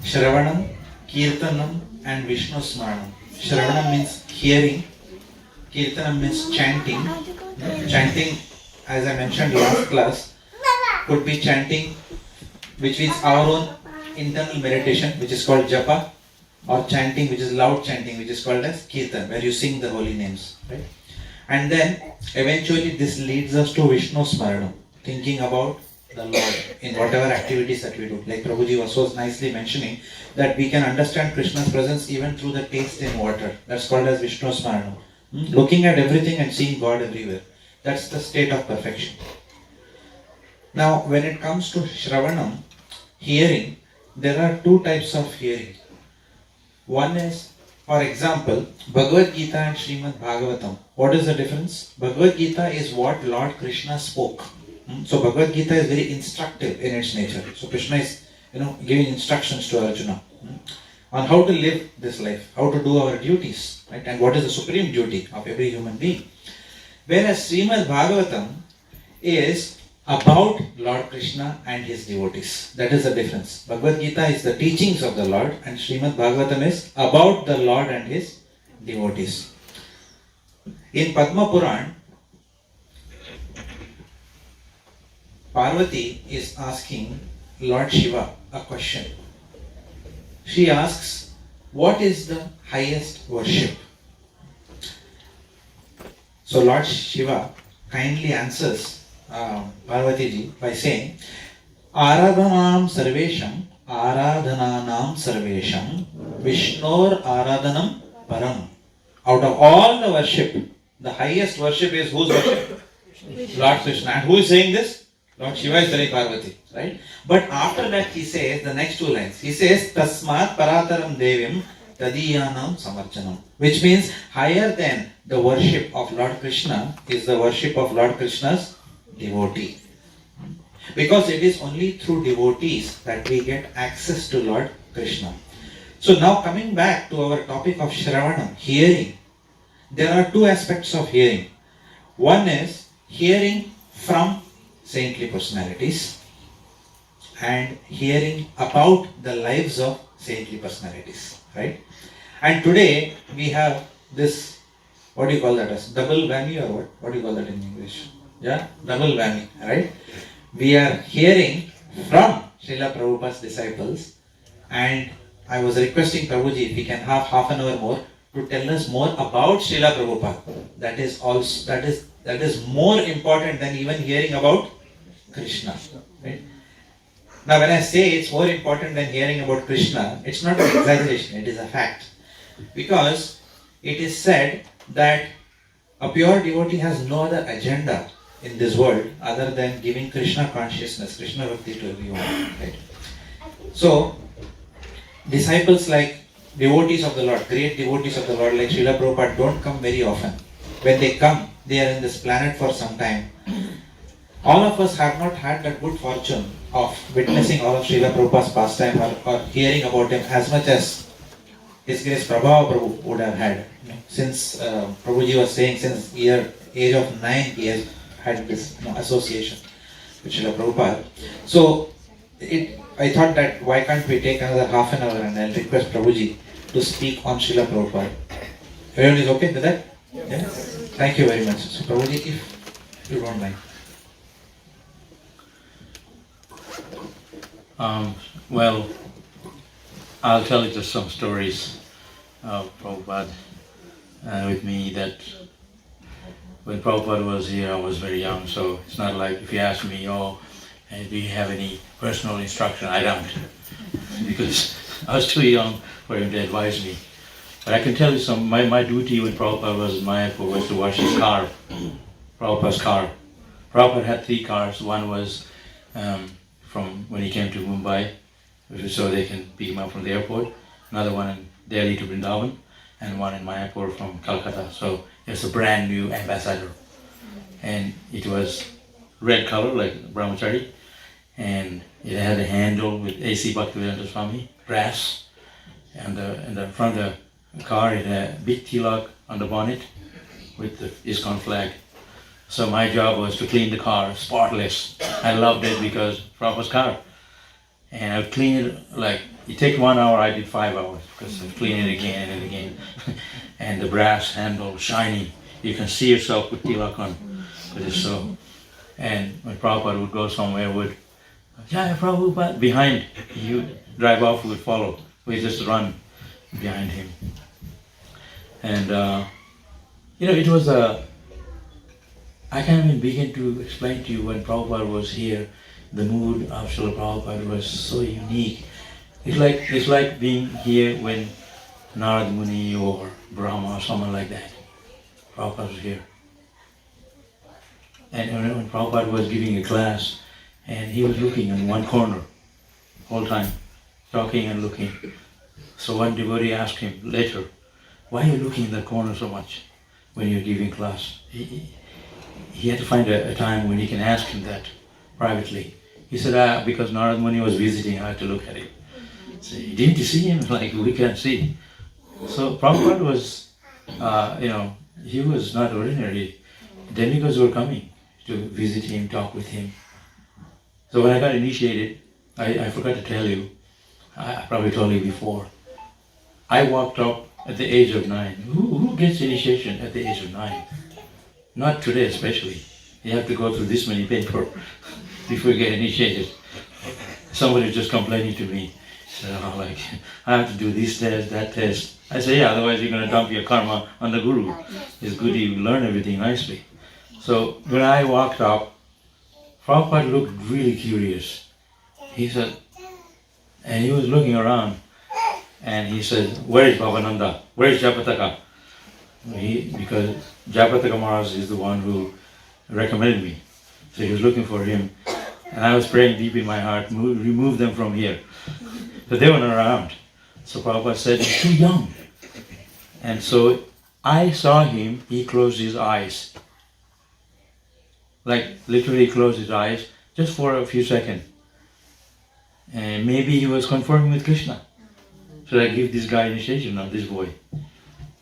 Shravanam, Kirtanam and Vishnu Smaranam. Shravanam means hearing, Kirtanam means chanting. Chanting, as I mentioned last class, could be chanting which is our own internal meditation, which is called japa, or chanting which is loud chanting, which is called as kirtan, where you sing the holy names, right? And then eventually this leads us to Vishnu Smaranam, thinking about the Lord in whatever activities that we do. Like Prabhuji was so nicely mentioning that we can understand Krishna's presence even through the taste in water. That's called as Vishnu Smaranam. Looking at everything and seeing God everywhere. That's the state of perfection. Now, when it comes to Shravanam, hearing, there are 2 types of hearing. One is, for example, Bhagavad Gita and Srimad Bhagavatam. What is the difference? Bhagavad Gita is what Lord Krishna spoke. So Bhagavad Gita is very instructive in its nature. So Krishna is, giving instructions to Arjuna on how to live this life, how to do our duties, right? And what is the supreme duty of every human being. Whereas Srimad Bhagavatam is about Lord Krishna and his devotees. That is the difference. Bhagavad Gita is the teachings of the Lord and Srimad Bhagavatam is about the Lord and his devotees. In Padma Puran, Parvati is asking Lord Shiva a question. She asks, what is the highest worship? So Lord Shiva kindly answers Parvati ji by saying, Aradhanam sarvesham, Aradhananam sarvesham, Vishnor Aradhanam param. Out of all the worship, the highest worship is whose worship? Lord Krishna. And who is saying this? Lord Shiva is telling Parvati, right? But after that he says the next 2 lines. He says, Tasmat parataram devim tadiyanam samarchanam. Which means higher than the worship of Lord Krishna is the worship of Lord Krishna's devotee. Because it is only through devotees that we get access to Lord Krishna. So now coming back to our topic of Shravanam, hearing. There are 2 aspects of hearing. One is hearing from saintly personalities and hearing about the lives of saintly personalities, right? And today we have this, what do you call that as? Double whammy or what? What do you call that in English? Yeah, double whammy, right? We are hearing from Srila Prabhupada's disciples, and I was requesting Prabhuji if we can have half an hour more to tell us more about Srila Prabhupada. That is more important than even hearing about Krishna, right? Now when I say it's more important than hearing about Krishna, it's not an exaggeration, it is a fact. Because it is said that a pure devotee has no other agenda in this world other than giving Krishna consciousness, Krishna bhakti to everyone, right? So, disciples like devotees of the Lord, great devotees of the Lord like Srila Prabhupada don't come very often. When they come, they are in this planet for some time. All of us have not had that good fortune of witnessing all of Srila Prabhupada's pastime or hearing about him as much as His Grace Prabhava Prabhu would have had. Since Prabhuji was saying since age of 9 he has had this association with Srila Prabhupada. So I thought that why can't we take another half an hour and I'll request Prabhuji to speak on Srila Prabhupada. Everyone is okay with that? Yeah? Thank you very much. So Prabhuji, if you don't mind. Well, I'll tell you just some stories of Prabhupada with me that when Prabhupada was here I was very young, so it's not like if you ask me, do you have any personal instruction? I don't, because I was too young for him to advise me. But I can tell you some, my duty when Prabhupada was in Mayapur was to wash his car, Prabhupada's car. Prabhupada had 3 cars. One was from when he came to Mumbai, so they can pick him up from the airport. Another one in Delhi to Vrindavan, and one in Mayapur from Calcutta. So it's a brand new ambassador. and it was red color like brahmachari, and it had a handle with A.C. Bhaktivedanta Swami, brass, and in the front of the car it had a big tilak on the bonnet with the ISKCON flag. So my job was to clean the car, spotless. I loved it because Prabhupada's car. And I would clean it like, it takes 1 hour, I did 5 hours because I'd clean it again and again. And the brass handle, shiny. You can see yourself with tilak on. But it's so. And when Prabhupada would go somewhere, would, yeah, Prabhupada, behind, he would drive off, we would follow. We just run behind him. And, it was I can't even begin to explain to you when Prabhupada was here, the mood of Srila Prabhupada was so unique. It's like being here when Narad Muni or Brahma or someone like that. Prabhupada was here. And when Prabhupada was giving a class, and he was looking in one corner whole time, talking and looking. So one devotee asked him later, why are you looking in the corner so much when you're giving class? He had to find a time when he can ask him that privately. He said, because Narad Muni was visiting, I had to look at him. So, didn't you see him? Like, we can't see. So Prabhupada was, he was not ordinary. Demigods were coming to visit him, talk with him. So when I got initiated, I forgot to tell you, I probably told you before, I walked up at the age of 9. Who gets initiation at the age of 9? Not today especially. You have to go through this many papers before you get initiated. Somebody was just complaining to me. So like, I have to do this test, that test. I say, yeah, otherwise you're going to dump your karma on the Guru. It's good you learn everything nicely. So when I walked up, Prabhupada looked really curious. He said, and he was looking around, and he said, where is Bhavananda? Where is Japataka? Because Japataka Maharaj is the one who recommended me. So he was looking for him. And I was praying deep in my heart, remove them from here. But they weren't around. So Prabhupada said, he's too young. And so I saw him, he closed his eyes. Like literally closed his eyes, just for a few seconds. And maybe he was conforming with Krishna. Should I give this guy initiation now, this boy?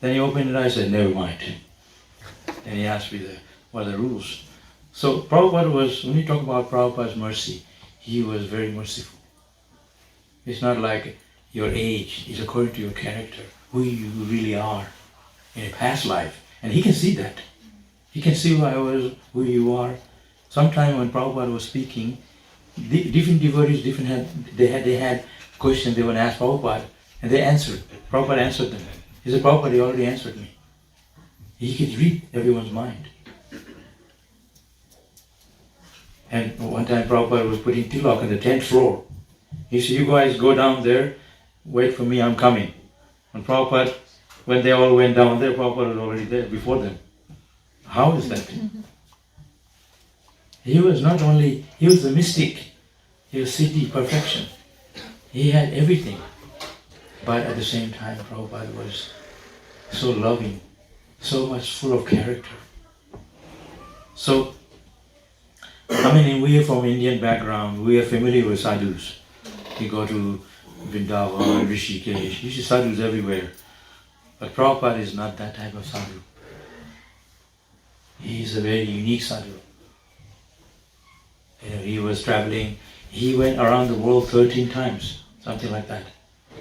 Then he opened his eyes and said, never mind. And he asked me what are the rules. So Prabhupada was, when you talk about Prabhupada's mercy, he was very merciful. It's not like your age, it's according to your character, who you really are in a past life. And he can see that. He can see who you are. Sometime when Prabhupada was speaking, different devotees, they had questions they would ask Prabhupada, and they answered. Prabhupada answered them. He said, Prabhupada, he already answered me. He could read everyone's mind. And one time Prabhupada was putting tilak on the 10th floor. He said, you guys go down there, wait for me, I'm coming. And Prabhupada, when they all went down there, Prabhupada was already there before them. How is that? He was the mystic. He was Siddhi, perfection. He had everything. But at the same time, Prabhupada was so loving, so much full of character. So, we are from Indian background, we are familiar with sadhus. You go to Vrindavan, Rishikesh, you see sadhus everywhere. But Prabhupada is not that type of sadhu. He is a very unique sadhu. He was traveling, he went around the world 13 times, something like that.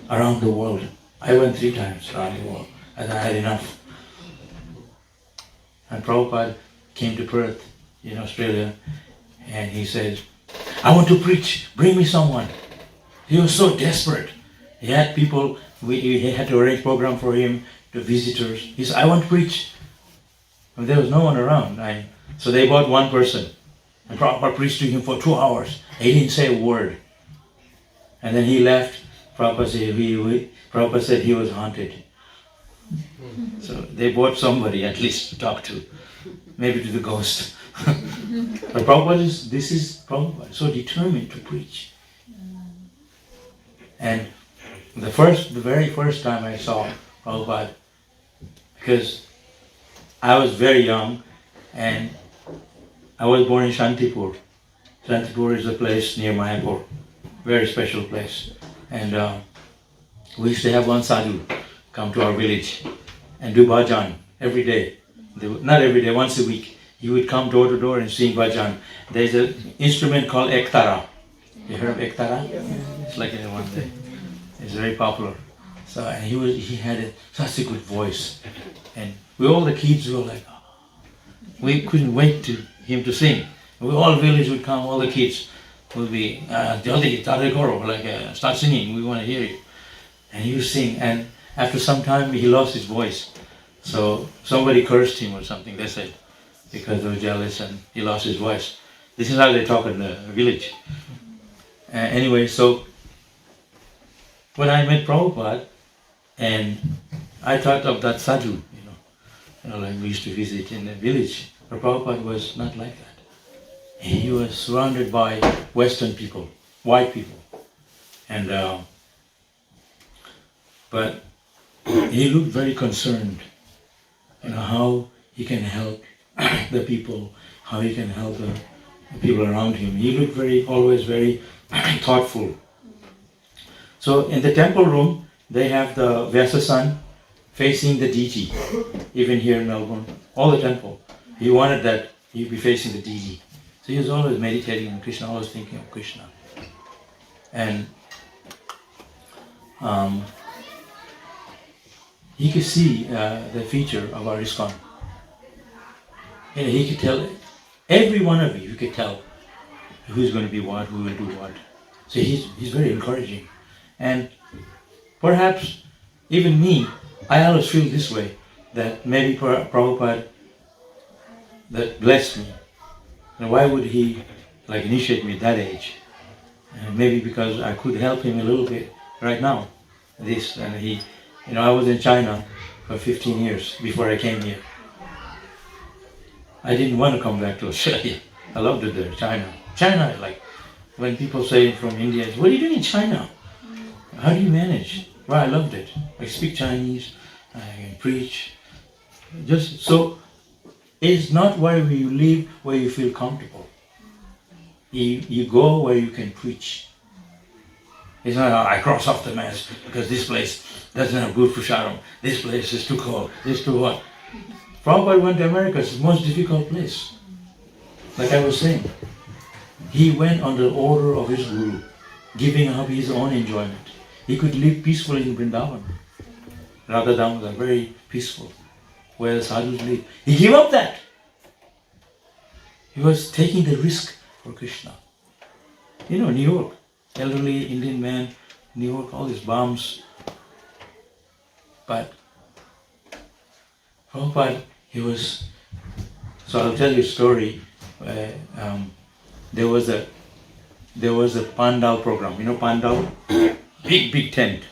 Around the world. I went 3 times around the world, and I had enough. And Prabhupada came to Perth in Australia, and he said, I want to preach, bring me someone. He was so desperate. He had people, we had to arrange program for him, to visitors. He said, I want to preach. And there was no one around. So they brought one person. And Prabhupada preached to him for 2 hours. He didn't say a word. And then he left. Prabhupada said he was haunted. So they brought somebody at least to talk to. Maybe to the ghost. But Prabhupada this is Prabhupada, so determined to preach. And the very first time I saw Prabhupada, because I was very young, and I was born in Shantipur. Shantipur is a place near Mayapur, very special place. And we used to have one sadhu come to our village and do bhajan every day. Not every day, once a week. He would come door to door and sing bhajan. There's an instrument called ektara. You heard of ektara? It's like in one day. It's very popular. So and he had such a good voice. And we all the kids were like, we couldn't wait to him to sing. We all village would come, all the kids would be, like start singing, we want to hear you. And he would sing, and after some time he lost his voice. So somebody cursed him or something, they said, because they were jealous and he lost his voice. This is how they talk in the village. Anyway, so when I met Prabhupada, and I thought of that sadhu, like we used to visit in the village, but Prabhupada was not like that. He was surrounded by Western people, white people, and but he looked very concerned, how he can help the people, how he can help the people around him. He looked always very thoughtful. So in the temple room, they have the Vyasasan facing the deity, even here in Melbourne, all the temple. He wanted that he'd be facing the deity. So he was always meditating on Krishna, always thinking of Krishna. And he could see the feature of our ISKCON. He could tell, every one of you could tell who's going to be what, who will do what. So he's very encouraging. And perhaps even me, I always feel this way, that maybe Prabhupada that blessed me. And why would he initiate me at that age? Maybe because I could help him a little bit right now. I was in China for 15 years before I came here. I didn't want to come back to Australia. I loved it there, China. China, when people say from India, what are you doing in China? How do you manage? Well, I loved it. I speak Chinese, I can preach. Just so, it's not where you live where you feel comfortable. You go where you can preach. It's not, I cross off the mass because this place doesn't have good prasadam. This place is too cold. This too hot. Prabhupada went to America. It's the most difficult place. Like I was saying, he went on the order of his guru, giving up his own enjoyment. He could live peacefully in Vrindavan. Radha was very peaceful, where the sadhus live. He gave up that. He was taking the risk for Krishna. New York, elderly Indian man, New York, all these bombs. But Prabhupada, so I'll tell you a story. There was a Pandal program. Pandal? Big tent.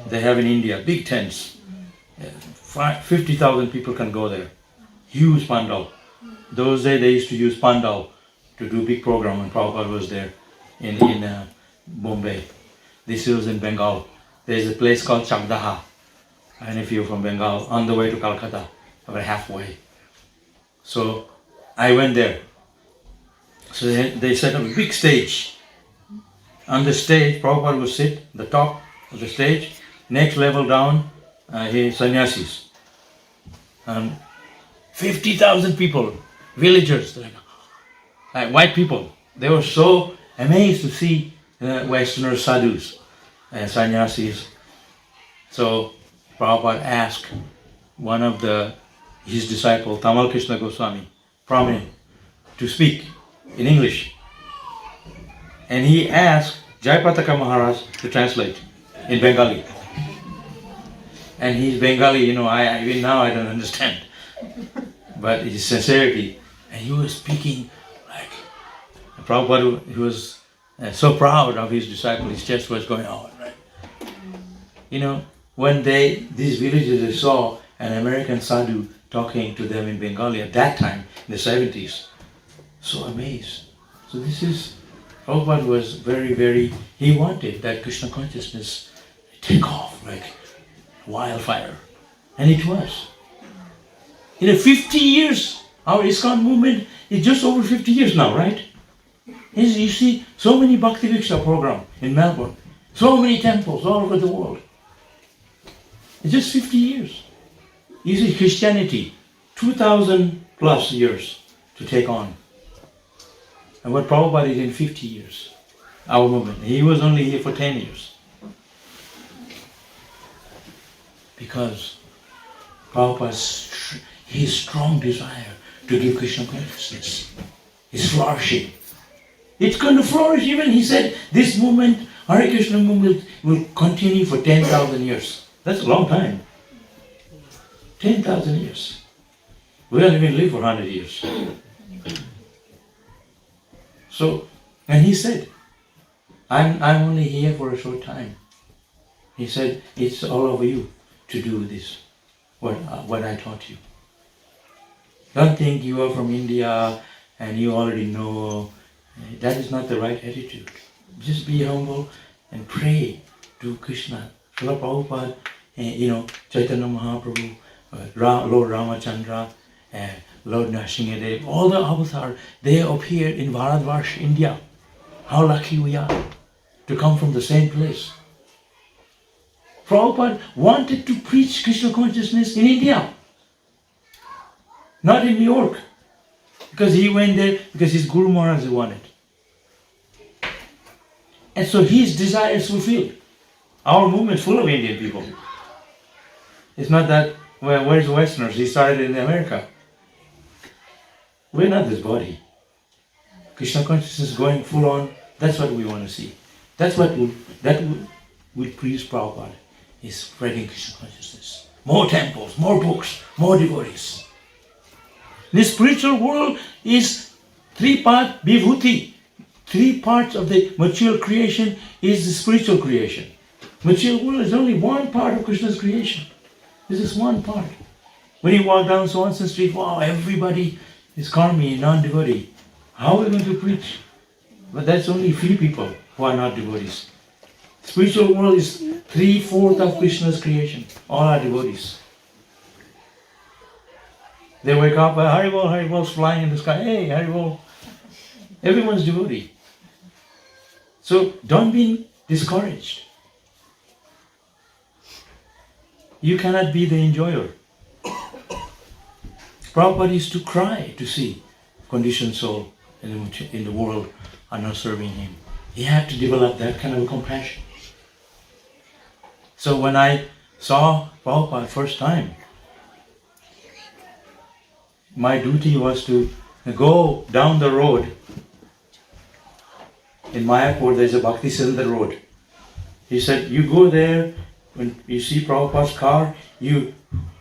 They have in India, big tents. 50,000 people can go there. Huge Pandal. Those days they used to use Pandal to do big program, and Prabhupada was there in Bombay. This was in Bengal. There's a place called Chakdaha. I don't know if you're from Bengal, on the way to Calcutta, about halfway. So I went there. So they set up a big stage. On the stage, Prabhupada would sit at the top of the stage. Next level down, his sannyasis. 50,000 people, villagers, like white people. They were so amazed to see Westerner sadhus and sannyasis. So Prabhupada asked one of his disciples, Tamal Krishna Goswami, prominent, to speak in English. And he asked Jayapataka Maharaj to translate in Bengali. And he's Bengali, even now I don't understand. But his sincerity, and he was speaking like Prabhupada, he was so proud of his disciple, his chest was going out, right? When these villagers, they saw an American sadhu talking to them in Bengali at that time, in the 70s, so amazed. So Prabhupada was very, he wanted that Krishna consciousness take off like wildfire. And it was. 50 years Our ISKCON movement is just over 50 years now, right? You see so many Bhakti Viksha program in Melbourne, so many temples all over the world. It's just 50 years. You see Christianity, 2,000 plus years to take on. And what Prabhupada did in 50 years, our movement. He was only here for 10 years. Because Prabhupada's his strong desire to give Krishna consciousness is flourishing. It's going to flourish even, he said, this movement, Hare Krishna movement, will continue for 10,000 years. That's a long time. 10,000 years. We don't even live for 100 years. So, and he said, I'm only here for a short time. He said, it's all over you to do this, what I taught you. Don't think you are from India and you already know. That is not the right attitude. Just be humble and pray to Krishna. Srila Prabhupada, Chaitanya Mahaprabhu, Lord Ramachandra, Lord Nrsimhadev, all the avatars, they appear in Bharatvarsh, India. How lucky we are to come from the same place. Prabhupada wanted to preach Krishna consciousness in India, not in New York, because he went there because his Guru Maharaj wanted. And so his desire is fulfilled. Our movement is full of Indian people. It's not that, well, where's Westerners? He started in America. We're not this body. Krishna consciousness is going full on. That's what we want to see. That's what will please Prabhupada, is spreading Krishna consciousness. More temples, more books, more devotees. This spiritual world is three-part vibhuti. 3 parts of the material creation is the spiritual creation. Material world is only one part of Krishna's creation. This is one part. When you walk down Swanson Street, wow, everybody is karmi, non-devotee. How are we going to preach? But that's only few people who are not devotees. Spiritual world is 3/4 of Krishna's creation. All are devotees. They wake up, Haribol, flying in the sky. Hey, Haribol. Everyone's devotee. So don't be discouraged. You cannot be the enjoyer. Prabhupada used to cry to see conditioned soul in the world are not serving him. He had to develop that kind of compassion. So when I saw Prabhupada first time, my duty was to go down the road. In Mayapur, there's a Bhakti Siddhanta road. He said, you go there, when you see Prabhupada's car, you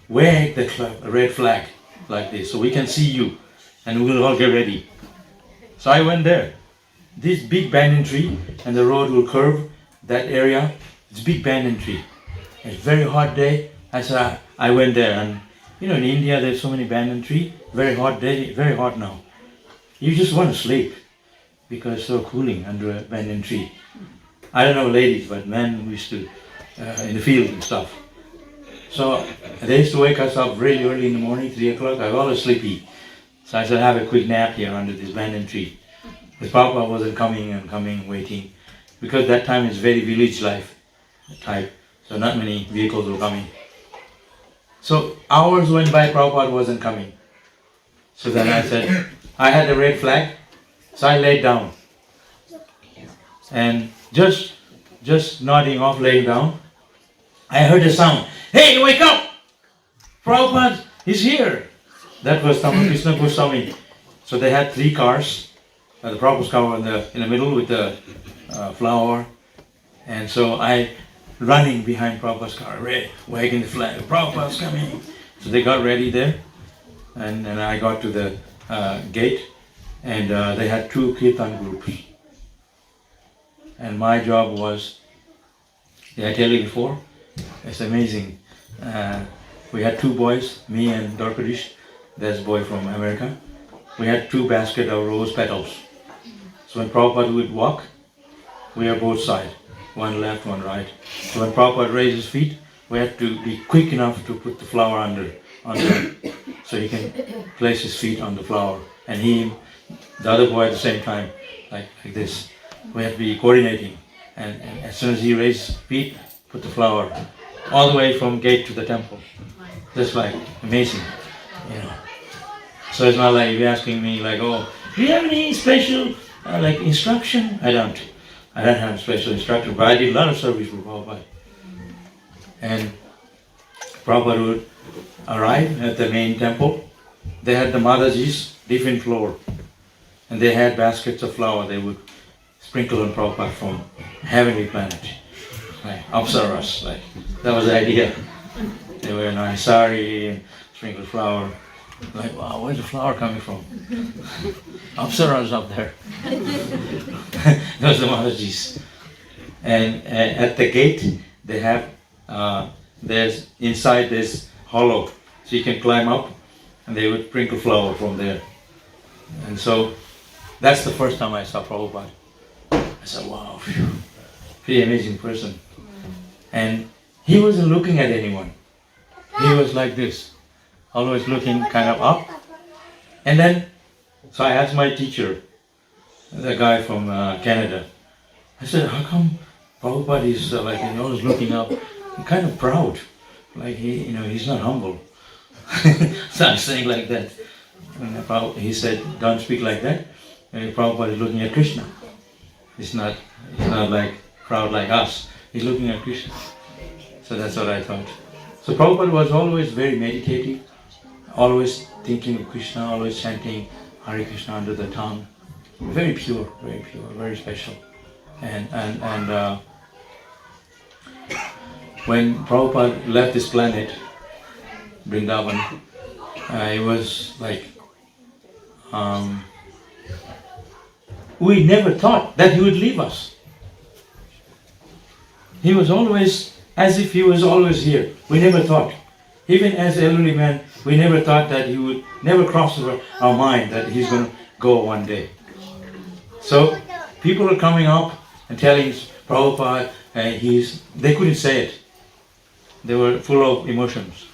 wave the red flag like this, so we can see you, and we'll all get ready. So I went there. This big banyan tree, and the road will curve that area. It's big banyan tree. It's a very hot day. I went there, and in India there's so many banyan trees. Very hot day, very hot now. You just want to sleep because it's so cooling under a banyan tree. I don't know ladies, but men used to in the field and stuff. So they used to wake us up really early in the morning, 3 o'clock. I was always sleepy. So I said, have a quick nap here under this banyan tree. The Papa wasn't coming, waiting. Because that time is very village life type. So not many vehicles were coming. So hours went by, Prabhupada wasn't coming. So then I said, I had a red flag. So I laid down. And just nodding off, laying down, I heard a sound. Hey, wake up! Prabhupada is here. That was Tamil Krishna Goswami. So they had 3 cars. The Prabhupada's car was in the middle with the flower. And so I running behind Prabhupada's car, wagging the flag. Prabhupada's coming. So they got ready there. And I got to the gate. And they had 2 kirtan groups. And my job was, did I tell you before? It's amazing. We had 2 boys, me and Dorkadish, that's boy from America. We had 2 baskets of rose petals. So when Prabhupada would walk, we are both sides, one left, one right. So when Prabhupada raised his feet, we had to be quick enough to put the flower under so he can place his feet on the flower, and he, the other boy at the same time, like this. We have to be coordinating, and as soon as he raises his feet, put the flower all the way from gate to the temple. Just like amazing, you know. So it's not like you're asking me like, oh, do you have any special like instruction? I don't have special instruction, but I did a lot of service for Prabhupada. And Prabhupada would arrive at the main temple. They had the Mataji's different floor, and they had baskets of flower they would sprinkle on Prabhupada from heavenly planet, like Apsaras, like that was the idea. They were in a sari and sprinkle flower. Like, wow, where's the flower coming from? Apsaras up there. Those are the Maharaji's. And at the gate, they have, there's inside this hollow, so you can climb up, and they would sprinkle flower from there. And so, that's the first time I saw Prabhupada. I said, wow, phew, pretty amazing person. And he wasn't looking at anyone. He was like this, always looking kind of up. And then, so I asked my teacher, the guy from Canada, I said, how come Prabhupada is like, always looking up, kind of proud, like he's not humble. So I'm saying like that. And he said, don't speak like that. Prabhupada is looking at Krishna. He's not like proud like us. He's looking at Krishna. So that's what I thought. So Prabhupada was always very meditative, always thinking of Krishna, always chanting Hare Krishna under the tongue. Very pure, very special. And when Prabhupada left this planet, Vrindavan, it was like, we never thought that he would leave us. He was always, as if he was always here. We never thought. Even as an elderly man, we never thought that he would never cross our mind that he's going to go one day. So people are coming up and telling Prabhupada, they couldn't say it. They were full of emotions.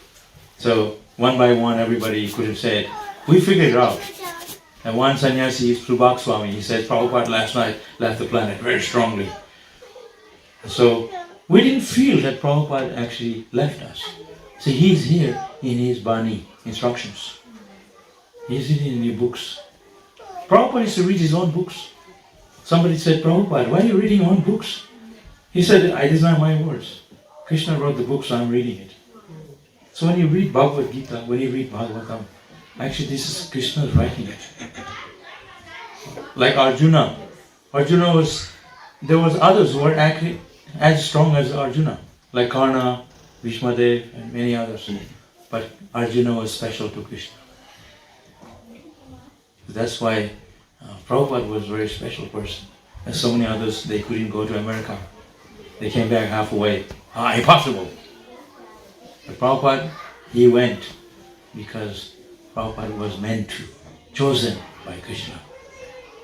So one by one, everybody couldn't say it. We figured it out. And one sannyasi, Subhak Swami, he said, Prabhupada last night left the planet very strongly. So we didn't feel that Prabhupada actually left us. So he's here in his Bani instructions. He's in the books. Prabhupada used to read his own books. Somebody said, Prabhupada, why are you reading your own books? He said, these are not my words. Krishna wrote the book, so I'm reading it. So when you read Bhagavad Gita, when you read Bhagavatam, actually this is Krishna writing it. Like Arjuna. There was others who were actually as strong as Arjuna, like Karna, Bhishmadev, and many others. But Arjuna was special to Krishna. That's why Prabhupada was a very special person. And so many others, they couldn't go to America. They came back halfway. Impossible. But Prabhupada, he went because Prabhupada was meant to, chosen by Krishna.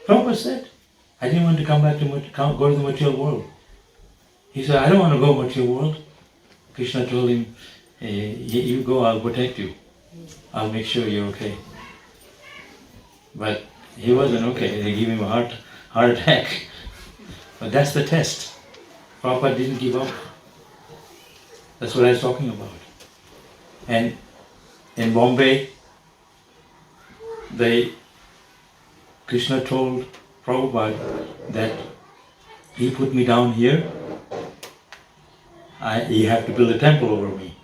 Prabhupada said, I didn't want to come back to go to the material world. He said, I don't want to go to the material world. Krishna told him, you go, I'll protect you. I'll make sure you're okay. But he wasn't okay. They gave him a heart attack. But that's the test. Prabhupada didn't give up. That's what I was talking about. And in Bombay, Krishna told Prabhupada that he put me down here. You have to build a temple over me.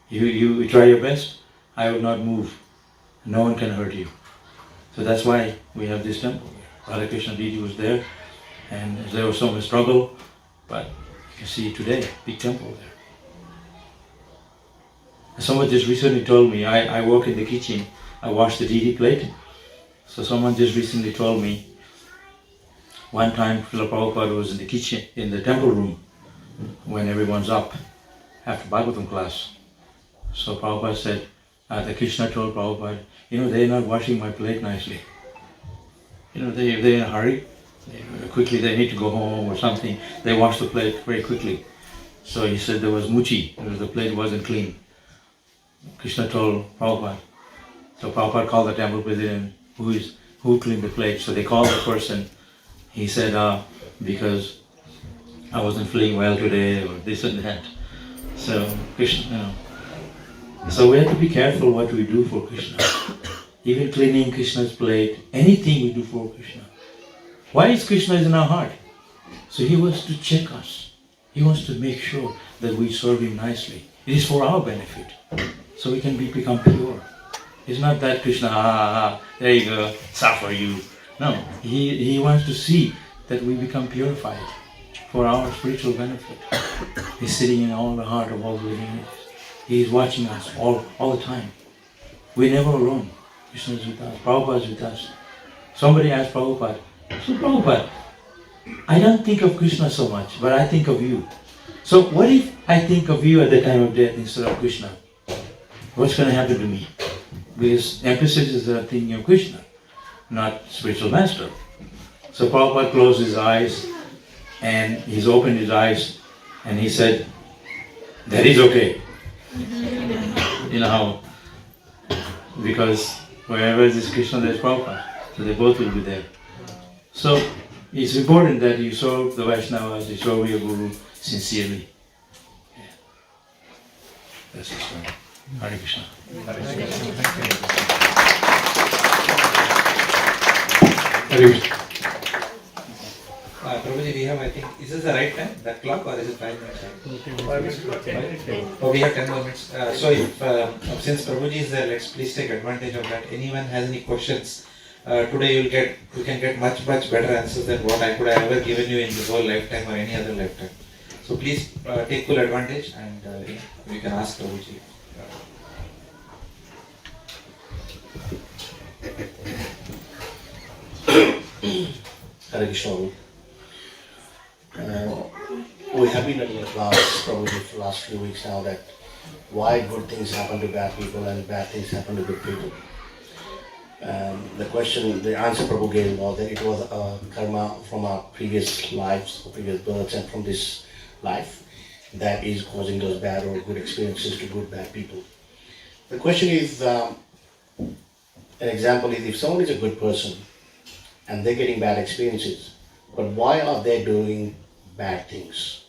You try your best, I will not move. No one can hurt you. So that's why we have this temple. Radha Krishna deity was there, and there was so much struggle, but you can see today, big temple there. Someone just recently told me, I work in the kitchen, I wash the deity plate. So someone just recently told me, one time Srila Prabhupada was in the kitchen, in the temple room, when everyone's up after Bhagavatam class. So Prabhupada said, the Krishna told Prabhupada, they're not washing my plate nicely. They're in a hurry. Quickly they need to go home or something. They wash the plate very quickly. So he said there was muchi, the plate wasn't clean. Krishna told Prabhupada, So Prabhupada called the temple president who cleaned the plate. So they called the person. He said, because I wasn't feeling well today, or this and that. So Krishna, so we have to be careful what we do for Krishna. Even cleaning Krishna's plate, anything we do for Krishna. Why is Krishna in our heart? So he wants to check us. He wants to make sure that we serve him nicely. It is for our benefit, so we can become pure. It's not that Krishna, there you go, suffer you. No, he wants to see that we become purified for our spiritual benefit. He's sitting in all the heart of all the living entities. He is watching us all the time. We're never alone. Krishna is with us. Prabhupada is with us. Somebody asked Prabhupada, so Prabhupada, I don't think of Krishna so much, but I think of you. So what if I think of you at the time of death instead of Krishna? What's going to happen to me? Because emphasis is on thinking of Krishna, not spiritual master. So Prabhupada closed his eyes and he's opened his eyes and he said, that is okay. You know how? Because wherever there is Krishna, there is Prabhupada. So they both will be there. So it's important that you serve the Vaishnavas, you serve your Guru sincerely. Yeah. That's the story. Hare Krishna. Hare Krishna. Hare Krishna. Prabhuji, we have, I think, is this the right time, that clock, or is it 5 minutes? Oh, we have 10 more minutes. So if, since Prabhuji is there, let's please take advantage of that. Anyone has any questions, today you can get much better answers than what I could have ever given you in this whole lifetime or any other lifetime. So please take full advantage and you can ask Prabhuji. Hare Krishna. We have been in the class probably for the last few weeks now that why good things happen to bad people and bad things happen to good people. The answer Prabhu gave was that it was karma from our previous lives, previous births, and from this life that is causing those bad or good experiences to good bad people. The question is, an example is if someone is a good person and they're getting bad experiences, but why are they doing bad things?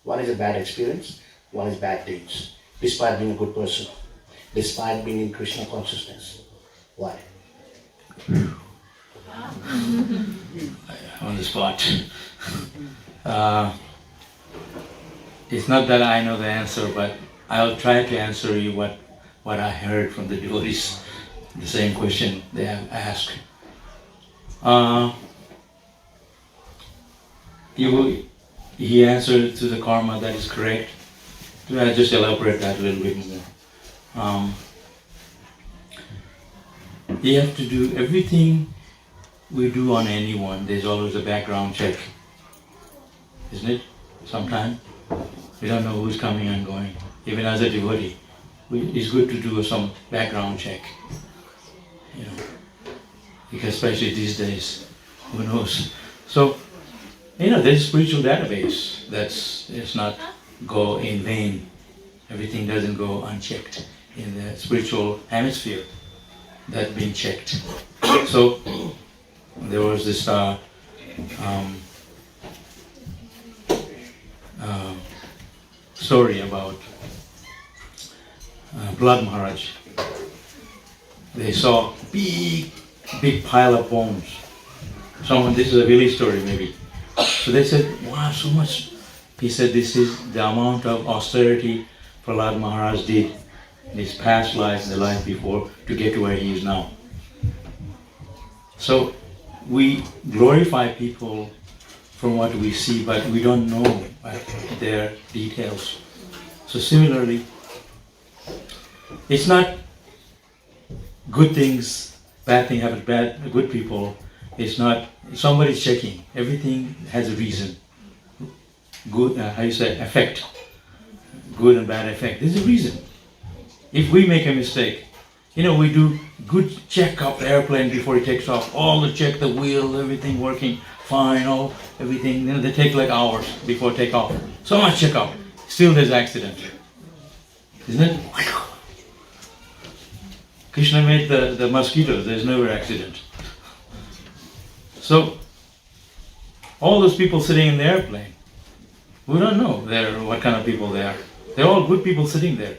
One is a bad experience, one is bad deeds, despite being a good person, despite being in Krishna consciousness. Why? On the spot. It's not that I know the answer, but I'll try to answer you what I heard from the devotees, the same question they have asked. He answered to the karma, that is correct. I'll just elaborate that a little bit more. You have to do everything we do on anyone. There's always a background check, isn't it? Sometimes we don't know who's coming and going. Even as a devotee, it's good to do some background check. You know, because especially these days, who knows? So, there's a spiritual database it's not go in vain. Everything doesn't go unchecked in the spiritual hemisphere. That's being checked. So there was this story about Prahlad Maharaj. They saw big pile of bones. This is a village story maybe. So they said, wow, so much. He said, this is the amount of austerity Prahlad Maharaj did in his past life and the life before to get to where he is now. So we glorify people from what we see, but we don't know their details. So similarly, it's not good things, bad things happen to good people. It's not, somebody's checking. Everything has a reason. Good, effect. Good and bad effect. There's a reason. If we make a mistake, we do good check of the airplane before it takes off. All the check, the wheel, everything working fine, everything. They take like hours before takeoff. So much check up. Still there's accident. Isn't it? Krishna made the mosquitoes, there's never accident. So, all those people sitting in the airplane, we don't know what kind of people they are. They're all good people sitting there.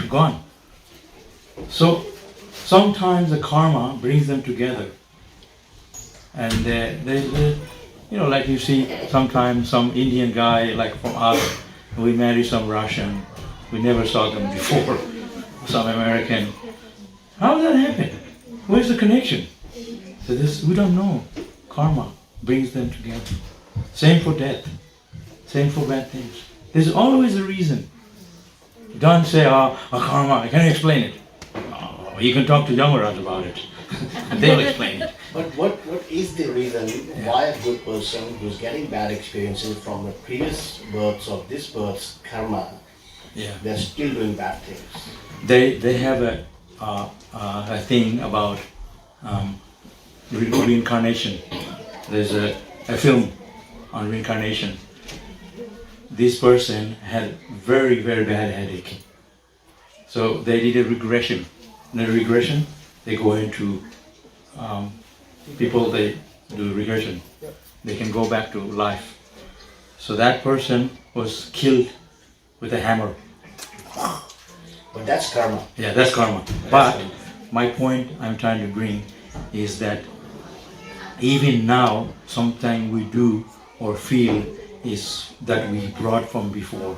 Gone. So, sometimes the karma brings them together. And they like you see sometimes some Indian guy, like from us, we marry some Russian, we never saw them before, some American. How does that happen? Where's the connection? So we don't know. Karma brings them together. Same for death. Same for bad things. There's always a reason. Don't say, karma, can you explain it? Oh, you can talk to Yamaraj about it. They'll explain it. But what is the reason why a good person who's getting bad experiences from the previous births of this birth's karma, they're still doing bad things? They have a thing about reincarnation. There's a film on reincarnation. This person had very, very bad headache. So they did a regression. In a regression, they go into people, they do regression. They can go back to life. So that person was killed with a hammer. But that's karma. Yeah, that's karma. But my point I'm trying to bring is that even now, something we do or feel is that we brought from before.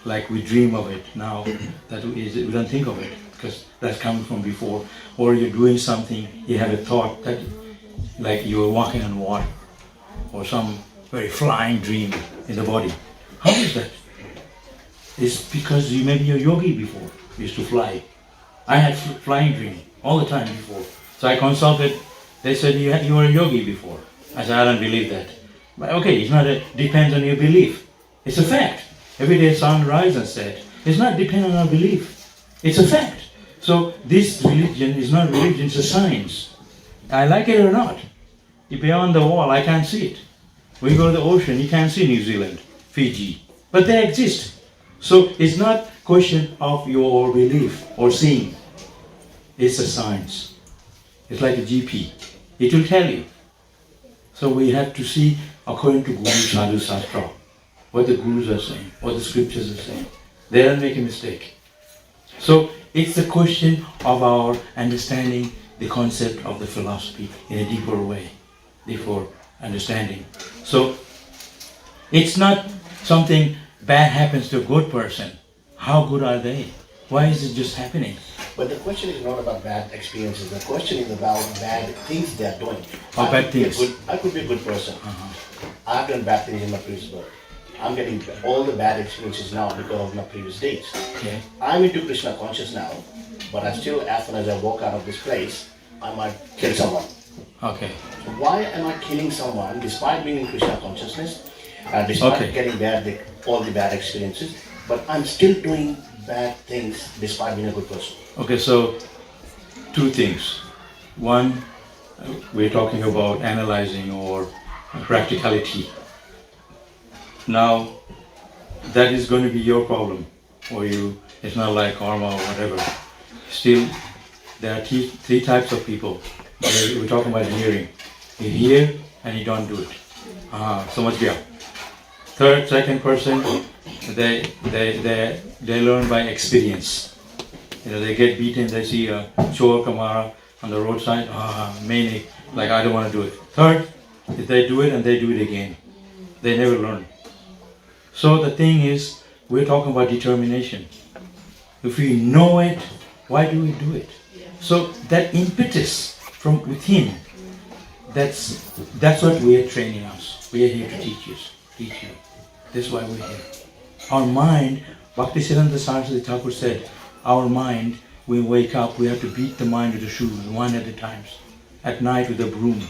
Like we dream of it now, that we don't think of it because that's coming from before. Or you're doing something, you have a thought that like you were walking on water or some very flying dream in the body. How is that? It's because maybe you're a yogi before, you used to fly. I had flying dream all the time before. So I consulted, they said you were a yogi before. I said, I don't believe that. But okay, depends on your belief. It's a fact. Every day sun rises and set. It's not dependent on our belief. It's a fact. So this religion is not religion, it's a science. I like it or not. Beyond the wall, I can't see it. We go to the ocean, you can't see New Zealand, Fiji. But they exist. So it's not question of your belief or seeing. It's a science. It's like a GP. It will tell you. So we have to see according to Guru Sadhu Sastra, what the Gurus are saying, what the scriptures are saying. They don't make a mistake. So it's a question of our understanding the concept of the philosophy in a deeper way, deeper understanding. So it's not something bad happens to a good person. How good are they? Why is it just happening? But the question is not about bad experiences. The question is about bad things they are doing. Bad things. I could be a good person. I've done bad things in my previous birth. I'm getting all the bad experiences now because of my previous days. Okay. I'm into Krishna conscious now, but I still, as soon as I walk out of this place, I might kill someone. Okay. So why am I killing someone despite being in Krishna consciousness, despite getting all the bad experiences, but I'm still doing bad things despite being a good person? Okay, so two things. One, we're talking about analyzing or practicality. Now, that is going to be your problem, or it's not like karma or whatever. Still, there are three types of people. We're talking about hearing. You hear and you don't do it. So much better. Second person, they learn by experience. They get beaten, they see a chor kamara on the roadside, manic, like I don't want to do it. Third, if they do it and they do it again, they never learn. So the thing is, we're talking about determination. If we know it, why do we do it? So that impetus from within, that's what we are training us. We are here to teach you. That's why we're here. Our mind, Bhaktisiddhanta Saraswati Thakur said, our mind, we wake up, we have to beat the mind with the shoes, one at a time. At night with a broom.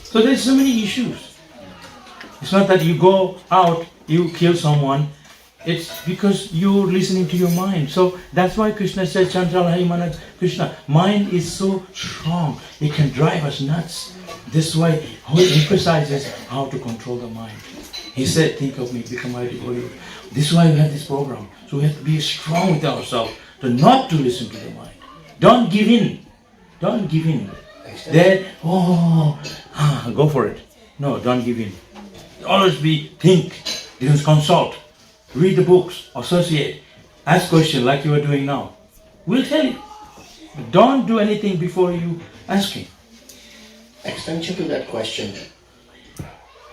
So there's so many issues. It's not that you go out, you kill someone. It's because you're listening to your mind. So that's why Krishna said, Chantal Harimanat Krishna, mind is so strong, it can drive us nuts. This is why he emphasizes how to control the mind. He said, think of me, become my devotee. This is why we have this program. So we have to be strong with ourselves to not to listen to the mind. Don't give in. Don't give in. Then, go for it. No, don't give in. Always think, consult, read the books, associate, ask questions like you are doing now. We'll tell you. Don't do anything before you asking. Extension to that question.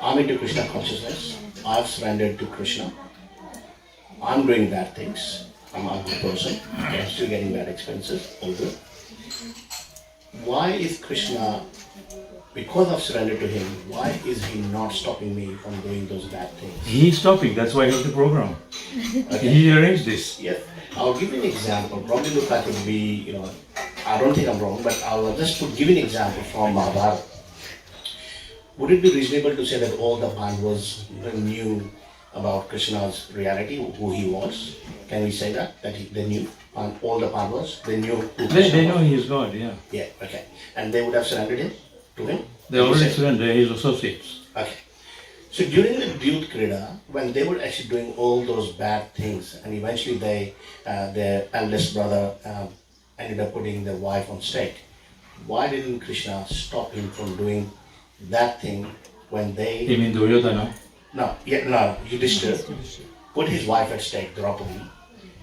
I'm into Krishna consciousness. I've surrendered to Krishna. I'm doing bad things. I'm a good person. I'm still getting bad experiences. All good. Why is Krishna, because I've surrendered to him, why is he not stopping me from doing those bad things? He's stopping. That's why he has the program. Okay. He arranged this. Yes. I'll give you an example. Probably look like it would be, I don't think I'm wrong, but I'll just give you an example from Bhagavad. Would it be reasonable to say that all the Pandavas knew about Krishna's reality, who he was? Can we say that? They knew? And all the Pandavas, they knew who Krishna They know was? he is God, yeah. Yeah, okay. And they would have surrendered him to him? They already surrendered, his associates. Okay. So during the Dyut Krida, when they were actually doing all those bad things, and eventually their eldest brother ended up putting their wife on stake, why didn't Krishna stop him from doing that thing when they... You mean Duryodhana? No, Yudhishthira put his wife at stake, Draupadi.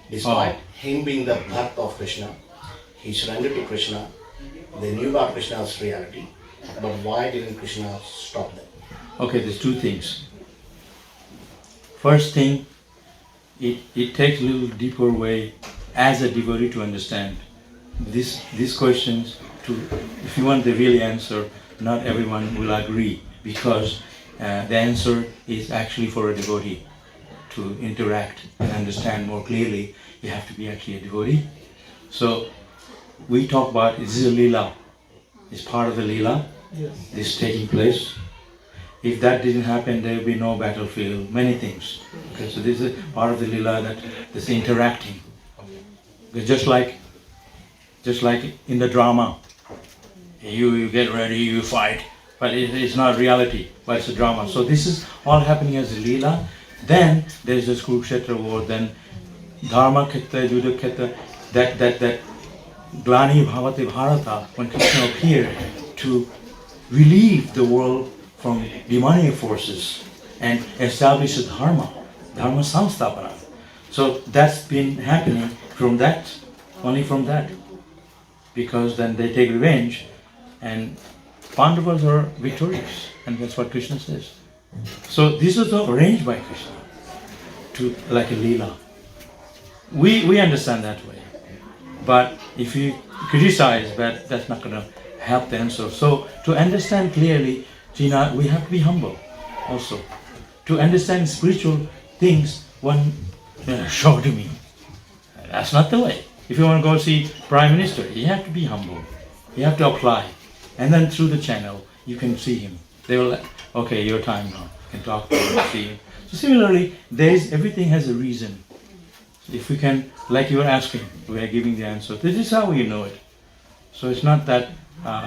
Despite him being the bhakt of Krishna, he surrendered to Krishna. They knew about Krishna's reality, but why didn't Krishna stop them? Okay, there's two things. First thing, it takes a little deeper way as a devotee to understand these questions. If you want the real answer, not everyone will agree, because the answer is actually for a devotee to interact and understand more clearly. You have to be actually a devotee. So we talk about this is a lila. It's part of the lila. Yes. This taking place. If that didn't happen, there would be no battlefield, many things. Okay, so this is part of the lila, that this interacting. Because just like in the drama, you get ready, you fight, but it's not reality, but it's a drama. So this is all happening as a lila. Then there's this Kurukshetra war, then Dharma Ketta, Juda Ketta, that Glani Bhavati Bharata, when Krishna appeared to relieve the world from demonic forces and establish a dharma samstapana. So that's been happening from that, only from that. Because then they take revenge and Pandavas are victorious, and that's what Krishna says. So this was arranged by Krishna to like a lila. We understand that way. But if you criticize that, that's not going to help the answer. So to understand clearly, Gina, we have to be humble also. To understand spiritual things, one show to me. That's not the way. If you want to go see Prime Minister, you have to be humble. You have to apply. And then through the channel, you can see him. They will, okay, your time now. You can talk to him, see him. So similarly, everything has a reason. If we can, like you were asking, we are giving the answer. This is how we know it. So it's not that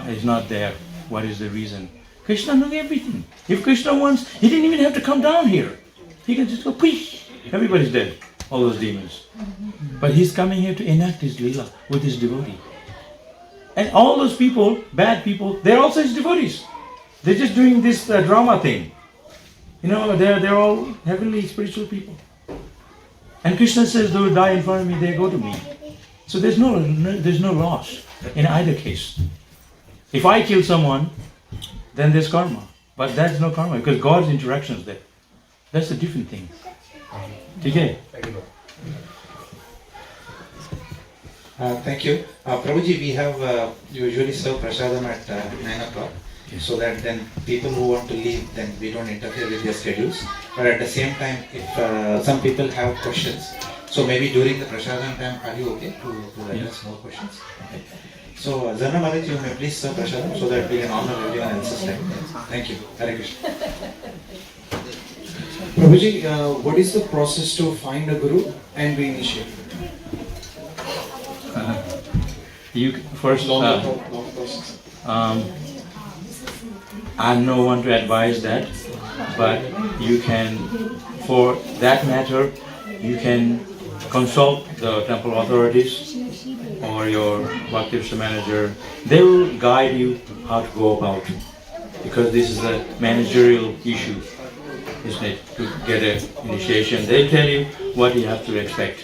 it's not there. What is the reason? Krishna knows everything. If Krishna wants, he didn't even have to come down here. He can just go, peace. Everybody's dead. All those demons. But he's coming here to enact his lila with his devotee. And all those people, bad people, they're also his devotees. They're just doing this drama thing. They're all heavenly spiritual people. And Krishna says, they will die in front of me, they go to me. So there's no loss in either case. If I kill someone, then there's karma. But that's no karma, because God's interaction is there. That's a different thing. Okay? Thank you. Prabhuji, we have usually serve prasadam at 9 o'clock. So that then people who want to leave, then we don't interfere with their schedules. But at the same time, if some people have questions, so maybe during the prasadam time, are you okay to address more questions? Okay. So, Zanna Maharaj, you may please serve prasadam so that we can honor everyone else's time. Thank you. Hare Krishna. Prabhuji, what is the process to find a guru and be initiated? You first. I'm no one to advise that, but you can, for that matter, you can consult the temple authorities or your bhakti manager. They will guide you how to go about it, because this is a managerial issue, isn't it? To get an initiation, they tell you what you have to expect,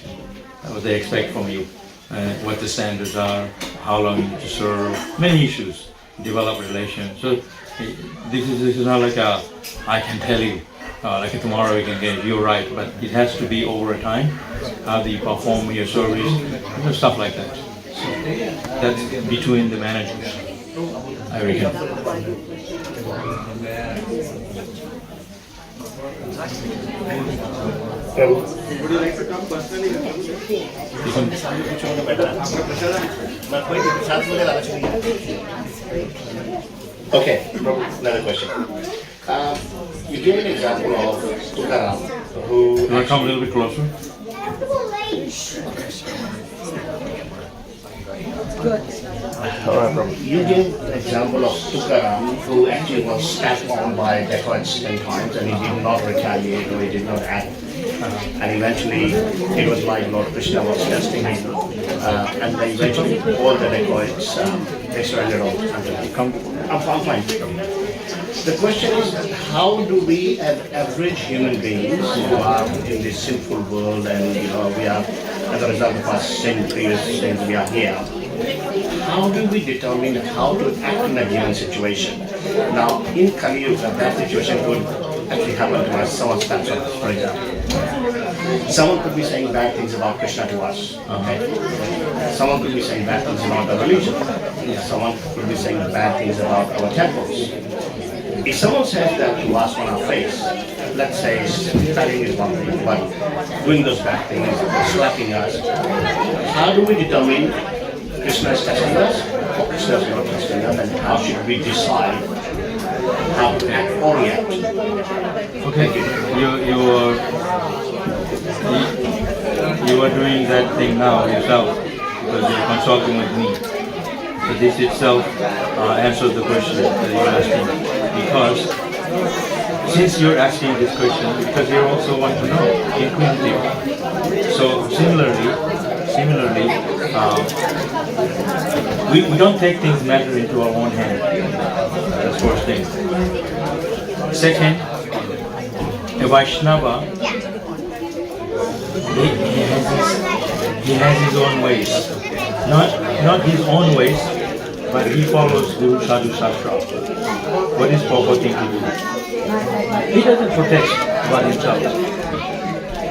what they expect from you, what the standards are, how long you need to serve, many issues, develop relations. So this is not like I can tell you, like tomorrow we can get it. You're right, but it has to be over a time. How do you perform your service, stuff like that. So that's between the managers, I reckon. Prabhu, okay, Prabhu, another question. You gave an example of Tukaram, who You want to come a little bit closer? You gave an example of Tukaram, who actually was stabbed on by dacoits 10 times, and he did not retaliate or he did not act. And eventually, it was like Lord Krishna was testing him, and then eventually all the dacoits they surrendered all until he come. I'm fine. The question is, how do we, as average human beings who are in this sinful world, and we are, as a result of our previous sins, we are here. How do we determine how to act in a given situation? Now, in Kali Yuga, that situation could actually happen to us. Someone stabs us, for example. Someone could be saying bad things about Krishna to us. Okay? Someone could be saying bad things about the religion. Someone could be saying bad things about our temples. If someone says that to us on our face, let's say telling is one thing, but doing those bad things, slapping us, how do we determine Krishna is testing us or Krishna is not testing us, and how should we decide how to act or react? Okay, you are doing that thing now yourself because you're consulting with me. So this itself answers the question that you're asking, because since you're asking this question, because you also want to know, inquisitive. So similarly, we don't take things matter into our own hand. That's first thing. Second, a Vaishnava, he has his own ways. Not his own ways, but he follows Guru Sadhu Shastra. What is proper thing to do? He doesn't protest about himself,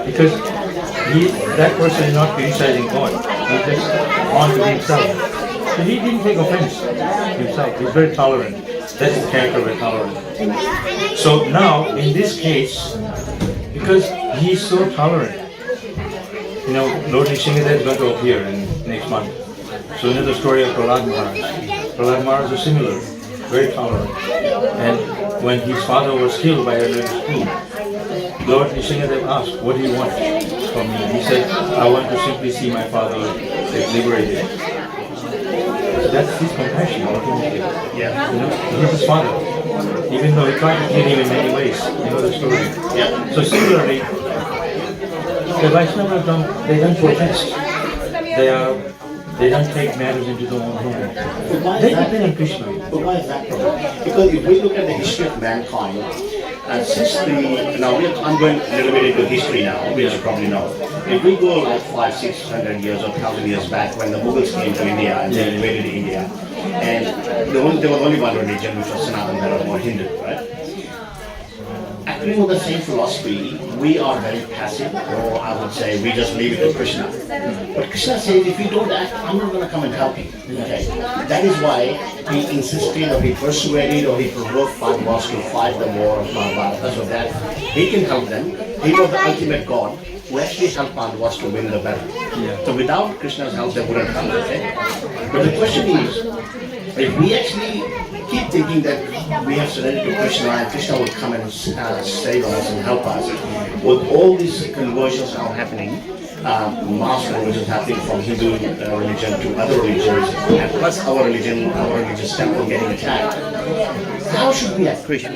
because that person is not criticizing God. He's just on to himself. So he didn't take offense himself. He's very tolerant. That's the character of a tolerant. So now, in this case, because he's so tolerant, Lord Nishingadev is going to appear in next month. So you know the story of Prahlad Maharaj. Prahlad Maharaj is similar, very tolerant. And when his father was killed by a school, Lord Nishingadev asked, "What do you want from me?" He said, "I want to simply see my father liberated." So that's his compassion, ultimately. Yeah. He's his father. Even though he tried to kill him in many ways. You know the story. Yeah. So similarly, the Vaishnavas they don't protest. They don't take matters into their own hands. They depend on Krishna. But why is that? Because if we look at the history of mankind, I'm going a little bit into history now, which you probably know. If we go like 500, 600 years or 1,000 years back, when the Mughals came to India and they invaded India, and there was only one religion, which was Sanatana, that was more Hindu, right? According to the same philosophy, we are very passive, or I would say we just leave it to Krishna. But Krishna says, if you don't act, I'm not going to come and help you. Okay? That is why he insisted, or he persuaded, or he provoked Pandavas to fight the war of Mahabharata, so that he can help them. He was the ultimate God who actually helped Pandavas to win the battle. So without Krishna's help, they wouldn't come. Okay? But the question is, if we actually keep thinking that we have surrendered to Krishna and Krishna will come and save us and help us, with all these conversions now happening, mass conversions happening from Hindu religion to other religions, and plus our religious temple getting attacked, how should we act, Krishna?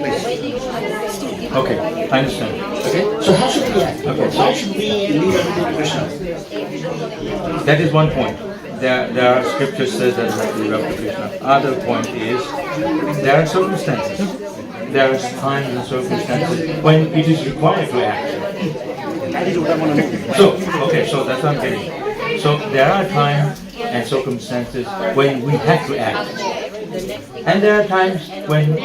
Okay, I understand. Okay? So how should we act? Okay. Why should we leave everything to Krishna? That is one point. There are scriptures says that we have to live up to Krishna. Other point is there are circumstances. There are times and circumstances when it is required to act. So that's what I'm getting. So there are times and circumstances when we have to act. And there are times when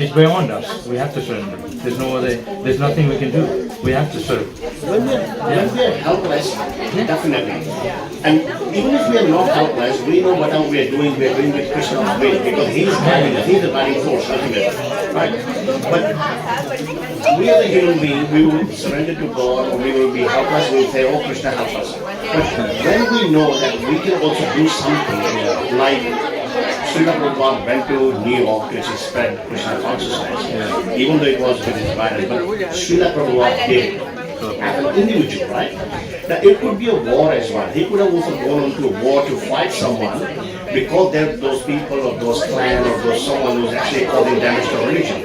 it's beyond us. We have to surrender. There's nothing we can do. We have to serve. When we are helpless, definitely. And even if we are not helpless, we know whatever we are doing with Krishna's will, because He is guiding us. He is the guiding force, ultimately. Right? But we as a human being, we will surrender to God, or we will be helpless, we will say, oh Krishna, help us. But when we know that we can also do something, like Srila Prabhupada went to New York to spread Krishna consciousness, even though it was with his virus, but Srila Prabhupada did it as an individual, right? Now it could be a war as well. He could have also gone into a war to fight someone because there those people or those clans or those someone who's actually causing damage to religion.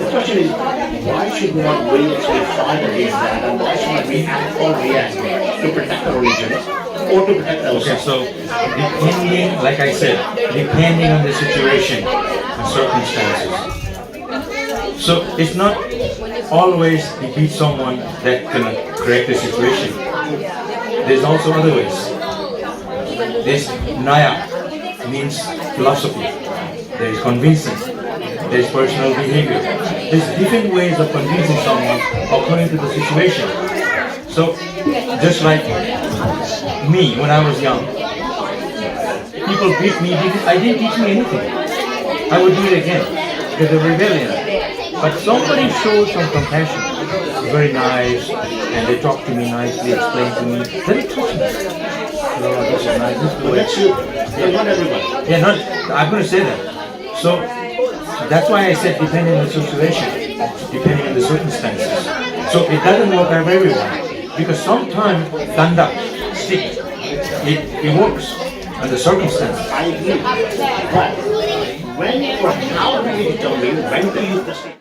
The question is, why should not we actually fight against that, and why should not we act or react to protect our religion or to protect ourselves? Okay, so depending, like I said, depending on the situation and circumstances. So it's not always defeat someone that can correct the situation. There's also other ways. There's Naya, means philosophy. There's convincing. There's personal behavior. There's different ways of convincing someone according to the situation. So, just like me when I was young, people beat me, I didn't teach me anything. I would do it again because of rebellion. But somebody showed some compassion, very nice, and they talked to me nicely, explained to me, then it touched me. So, this is nice, this is the But way. that's you. But not everybody. Yeah, I'm going to say that. So, that's why I said depending on the situation, depending on the circumstances. So, it doesn't work out for everyone. Because sometimes danda, stick, it works under circumstances. I agree. But when or how do you determine when to use the stick?